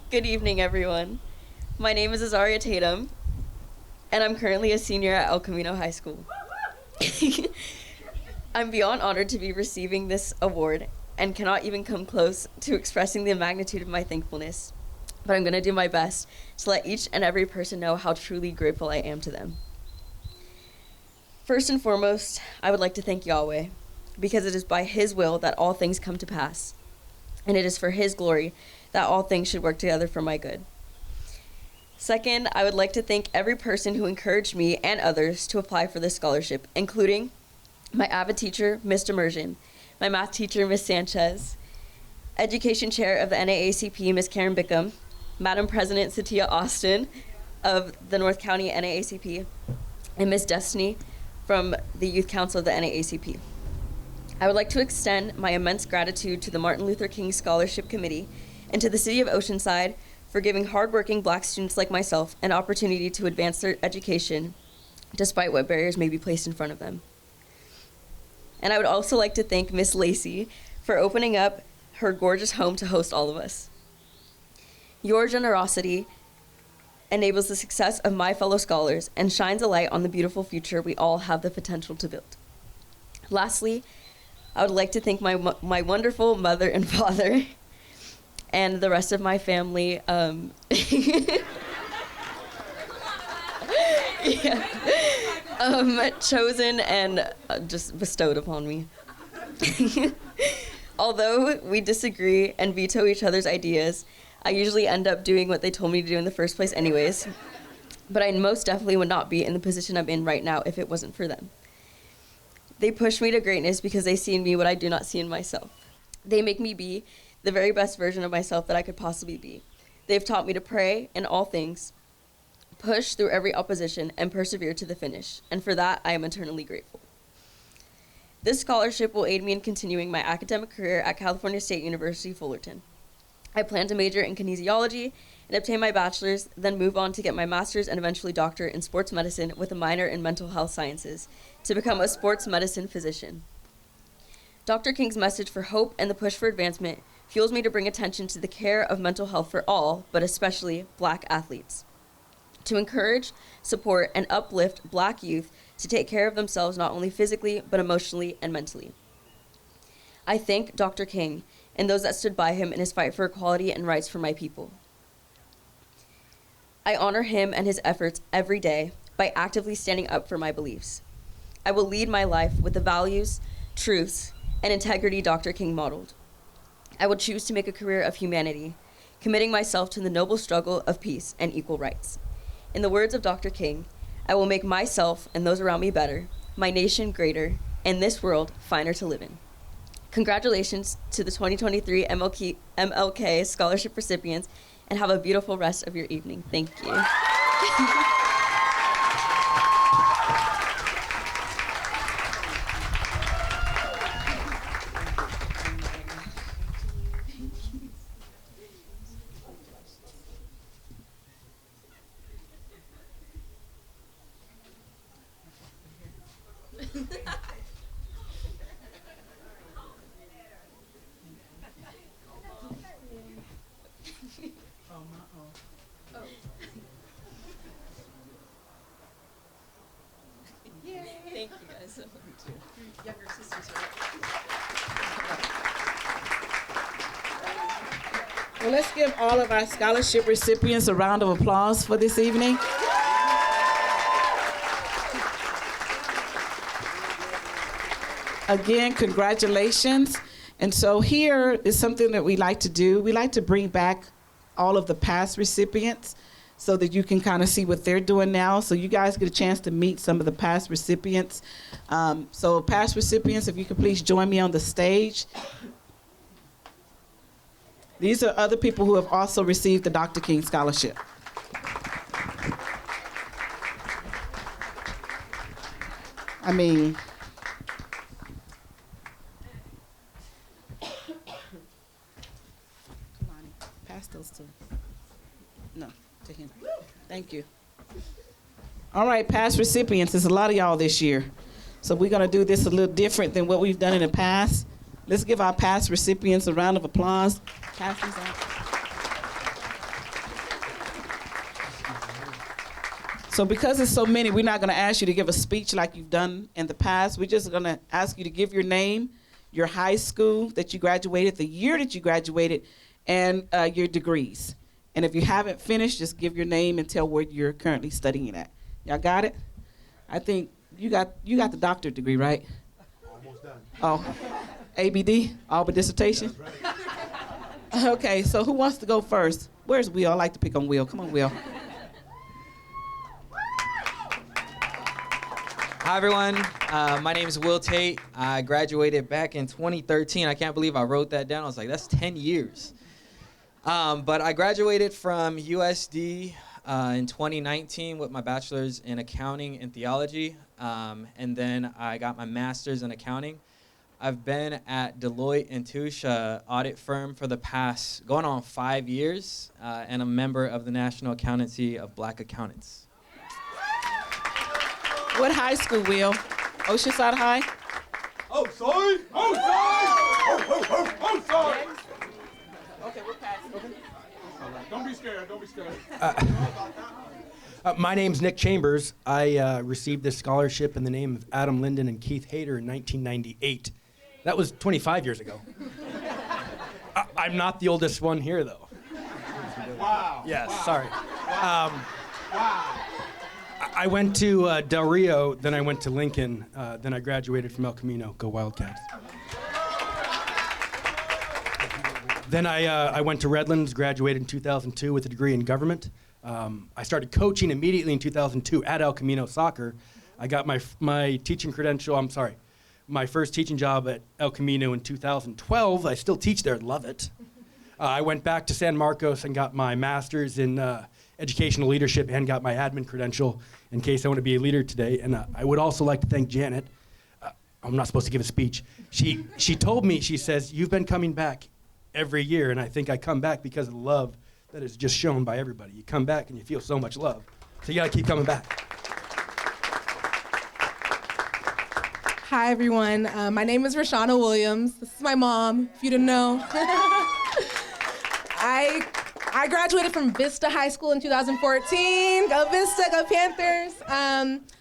Speaker 19: Good evening, everyone. My name is Azaria Tatum, and I'm currently a senior at El Camino High School. I'm beyond honored to be receiving this award and cannot even come close to expressing the magnitude of my thankfulness, but I'm going to do my best to let each and every person know how truly grateful I am to them. First and foremost, I would like to thank Yahweh, because it is by his will that all things come to pass, and it is for his glory that all things should work together for my good. Second, I would like to thank every person who encouraged me and others to apply for this scholarship, including my AVID teacher, Mr. Immersion, my math teacher, Ms. Sanchez, education chair of the NAACP, Ms. Karen Bickham, Madam President Satia Austin of the North County NAACP, and Ms. Destiny from the Youth Council of the NAACP. I would like to extend my immense gratitude to the Martin Luther King Scholarship Committee and to the City of Oceanside for giving hardworking Black students like myself an opportunity to advance their education despite what barriers may be placed in front of them. And I would also like to thank Miss Lacey for opening up her gorgeous home to host all of us. Your generosity enables the success of my fellow scholars and shines a light on the beautiful future we all have the potential to build. Lastly, I would like to thank my wonderful mother and father and the rest of my family. Chosen and just bestowed upon me. Although we disagree and veto each other's ideas, I usually end up doing what they told me to do in the first place anyways. But I most definitely would not be in the position I'm in right now if it wasn't for them. They push me to greatness because they see in me what I do not see in myself. They make me be the very best version of myself that I could possibly be. They've taught me to pray in all things, push through every opposition, and persevere to the finish. And for that, I am eternally grateful. This scholarship will aid me in continuing my academic career at California State University, Fullerton. I plan to major in kinesiology and obtain my bachelor's, then move on to get my master's and eventually doctorate in sports medicine with a minor in mental health sciences to become a sports medicine physician. Dr. King's message for hope and the push for advancement fuels me to bring attention to the care of mental health for all, but especially Black athletes. To encourage, support, and uplift Black youth to take care of themselves not only physically, but emotionally and mentally. I thank Dr. King and those that stood by him in his fight for equality and rights for my people. I honor him and his efforts every day by actively standing up for my beliefs. I will lead my life with the values, truths, and integrity Dr. King modeled. I will choose to make a career of humanity, committing myself to the noble struggle of peace and equal rights. In the words of Dr. King, I will make myself and those around me better, my nation greater, and this world finer to live in. Congratulations to the 2023 MLK Scholarship recipients, and have a beautiful rest of your evening. Thank you. Thank you guys so much. Younger sisters here.
Speaker 1: Well, let's give all of our scholarship recipients a round of applause for this evening. Again, congratulations. And so here is something that we like to do. We like to bring back all of the past recipients so that you can kind of see what they're doing now. So you guys get a chance to meet some of the past recipients. So past recipients, if you could please join me on the stage. These are other people who have also received the Dr. King Scholarship. I mean, come on, pass those to, no, to him. Thank you. All right, past recipients, there's a lot of y'all this year. So we're gonna do this a little different than what we've done in the past. Let's give our past recipients a round of applause. Pass these out. So because there's so many, we're not gonna ask you to give a speech like you've done in the past. We're just gonna ask you to give your name, your high school that you graduated, the year that you graduated, and your degrees. And if you haven't finished, just give your name and tell where you're currently studying at. Y'all got it? I think You got the doctorate degree, right?
Speaker 20: Almost done.
Speaker 1: Oh, ABD, all but dissertation. Okay, so who wants to go first? Where's Will? I like to pick on Will. Come on, Will.
Speaker 21: Hi, everyone. My name is Will Tate. I graduated back in 2013. I can't believe I wrote that down. I was like, that's 10 years. But I graduated from USD in 2019 with my bachelor's in accounting and theology. And then I got my master's in accounting. I've been at Deloitte & Touche audit firm for the past going on 5 years, and a member of the National Accountancy of Black Accountants.
Speaker 1: What high school, Will? Oceanside High?
Speaker 20: Oh, sorry. Oh, sorry. Oh, sorry.
Speaker 1: Okay, we'll pass. Okay.
Speaker 20: Don't be scared. Don't be scared.
Speaker 22: My name's Nick Chambers. I received this scholarship in the name of Adam Linden and Keith Hayter in 1998. That was 25 years ago. I'm not the oldest one here, though.
Speaker 20: Wow.
Speaker 22: Yes,
Speaker 20: wow.
Speaker 22: sorry.
Speaker 20: Wow.
Speaker 22: I went to Del Rio, then I went to Lincoln, then I graduated from El Camino. Go Wildcats. Then I went to Redlands, graduated in 2002 with a degree in government. I started coaching immediately in 2002 at El Camino Soccer. I got my teaching credential, my first teaching job at El Camino in 2012. I still teach there, love it. I went back to San Marcos and got my master's in educational leadership and got my admin credential in case I want to be a leader today. And I would also like to thank Janet. I'm not supposed to give a speech. She told me, she says, you've been coming back every year, and I think I come back because of the love that is just shown by everybody. You come back and you feel so much love. So you gotta keep coming back.
Speaker 23: Hi, everyone. My name is Rashana Williams. This is my mom, if you didn't know. I graduated from Vista High School in 2014. Go Vista, go Panthers.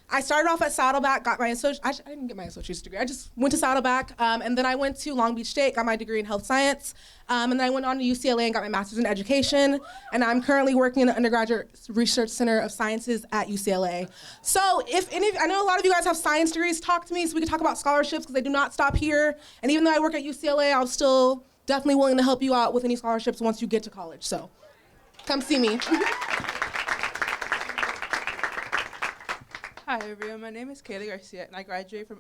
Speaker 23: I started off at Saddleback, got my I didn't get my associate's degree. I just went to Saddleback, and then I went to Long Beach State, got my degree in health science, and then I went on to UCLA and got my master's in education, and I'm currently working in the Undergraduate Research Center of Sciences at UCLA. So I know a lot of you guys have science degrees, talk to me so we can talk about scholarships because they do not stop here, and even though I work at UCLA, I'm still definitely willing to help you out with any scholarships once you get to college, so come see me.
Speaker 24: Hi everyone, my name is Kaylee Garcia and I graduated from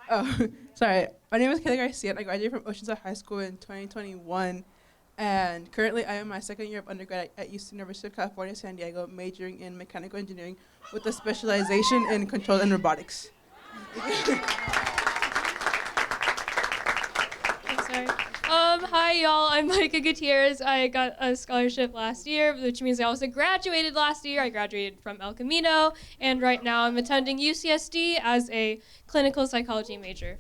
Speaker 24: My name is Kaylee Garcia and I graduated from Oceanside High School in 2021, and currently I am in my second year of undergrad at University of California, San Diego, majoring in mechanical engineering with a specialization in control and robotics.
Speaker 10: Hi y'all, I'm Micah Gutierrez. I got a scholarship last year, which means I also graduated last year. I graduated from El Camino, and right now I'm attending UCSD as a clinical psychology major.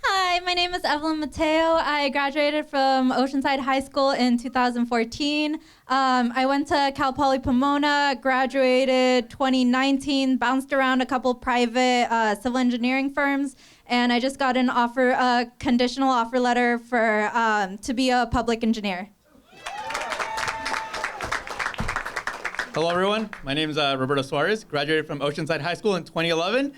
Speaker 25: Hi, my name is Evelyn Mateo. I graduated from Oceanside High School in 2014. I went to Cal Poly Pomona, graduated 2019, bounced around a couple private civil engineering firms, and I just got a conditional offer letter for to be a public engineer.
Speaker 26: Hello, everyone. My name is Roberto Suarez. Graduated from Oceanside High School in 2011.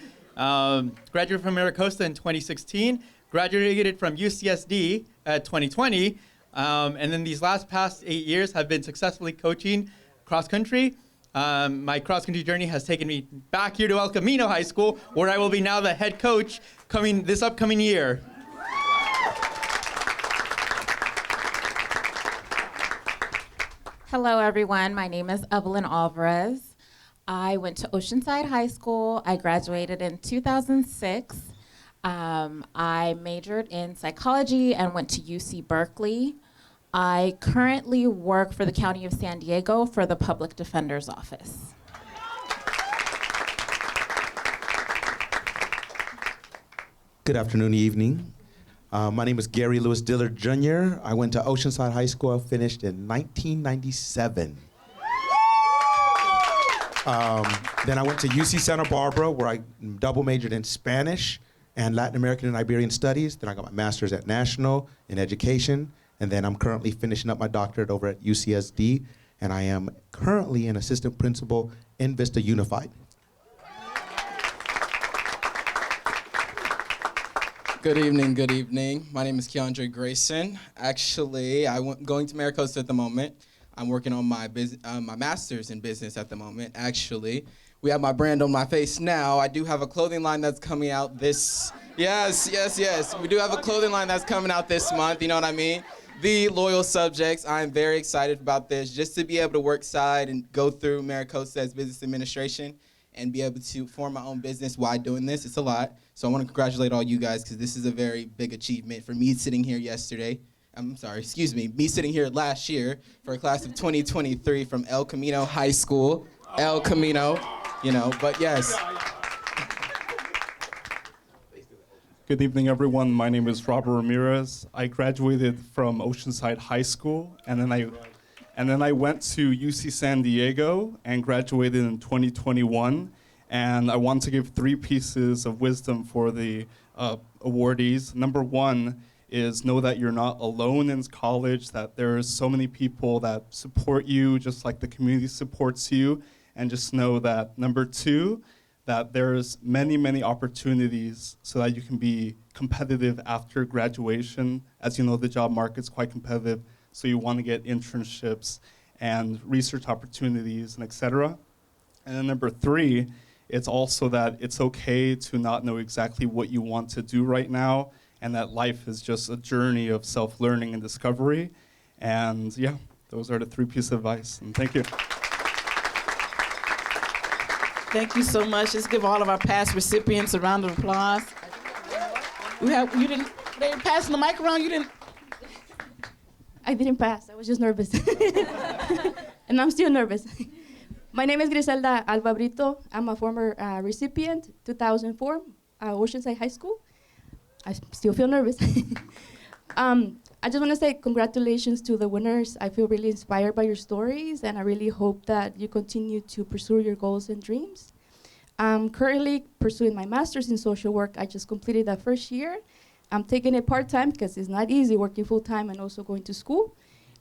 Speaker 26: Graduated from Maricosta in 2016. Graduated from UCSD at 2020. And then these past 8 years have been successfully coaching cross country. My cross country journey has taken me back here to El Camino High School, where I will be now the head coach this upcoming year.
Speaker 27: Hello, everyone. My name is Evelyn Alvarez. I went to Oceanside High School. I graduated in 2006. I majored in psychology and went to UC Berkeley. I currently work for the County of San Diego for the Public Defender's Office.
Speaker 28: Good afternoon, evening. My name is Gary Lewis Dillard Jr. I went to Oceanside High School. I finished in 1997. Then I went to UC Santa Barbara, where I double majored in Spanish and Latin American and Iberian Studies. Then I got my master's at National in education. And then I'm currently finishing up my doctorate over at UCSD. and I am currently an assistant principal in Vista Unified.
Speaker 3: Good evening, good evening. My name is Keandre Grayson. Actually, I'm going to Maricosta at the moment. I'm working on my my master's in business at the moment, actually. We have my brand on my face now. I do have a clothing line that's coming out this, yes. We do have a clothing line that's coming out this month, you know what I mean? The Loyal Subjects. I'm very excited about this, just to be able to work side and go through Maricosta's business administration and be able to form my own business while doing this. It's a lot. So I want to congratulate all you guys because this is a very big achievement for me sitting here me sitting here last year for a class of 2023 from El Camino High School. El Camino, but yes.
Speaker 4: Good evening, everyone. My name is Robert Ramirez. I graduated from Oceanside High School, and then I went to UC San Diego and graduated in 2021. And I want to give 3 pieces of wisdom for the awardees. Number 1 is know that you're not alone in college, that there's so many people that support you, just like the community supports you. And just know that, number 2, that there's many, many opportunities so that you can be competitive after graduation. As you know, the job market's quite competitive, so you want to get internships and research opportunities and et cetera. And then number 3, it's also that it's okay to not know exactly what you want to do right now, and that life is just a journey of self-learning and discovery. And yeah, those are the 3 pieces of advice, and thank you.
Speaker 1: Thank you so much. Let's give all of our past recipients a round of applause. They were passing the mic around, you didn't?
Speaker 5: I didn't pass, I was just nervous. And I'm still nervous. My name is Griselda Alba Brito. I'm a former recipient, 2004, Oceanside High School. I still feel nervous. I just want to say congratulations to the winners. I feel really inspired by your stories, and I really hope that you continue to pursue your goals and dreams. I'm currently pursuing my master's in social work. I just completed that first year. I'm taking it part-time because it's not easy working full-time and also going to school.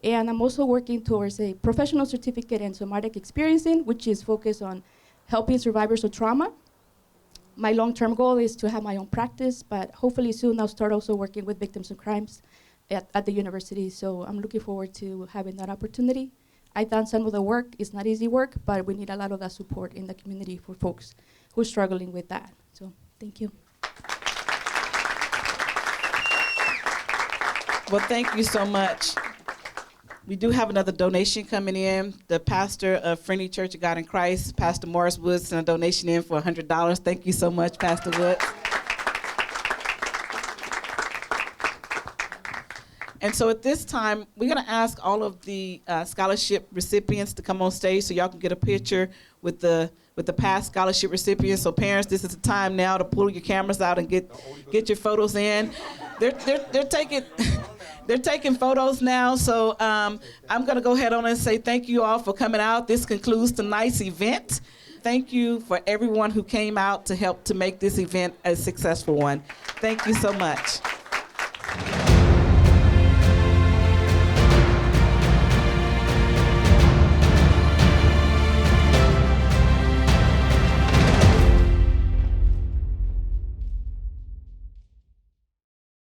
Speaker 5: And I'm also working towards a professional certificate in somatic experiencing, which is focused on helping survivors of trauma. My long-term goal is to have my own practice, but hopefully soon I'll start also working with victims of crimes at the university. So I'm looking forward to having that opportunity. I've done some of the work. It's not easy work, but we need a lot of that support in the community for folks who are struggling with that. So thank you.
Speaker 1: Well, thank you so much. We do have another donation coming in. The pastor of Friendly Church of God in Christ, Pastor Morris Woods, sent a donation in for $100. Thank you so much, Pastor Woods. And so at this time, we're going to ask all of the scholarship recipients to come on stage so y'all can get a picture with the past scholarship recipients. So parents, this is the time now to pull your cameras out and get your photos in. They're taking photos now. So I'm going to go ahead on and say thank you all for coming out. This concludes tonight's event. Thank you for everyone who came out to help to make this event a successful one. Thank you so much.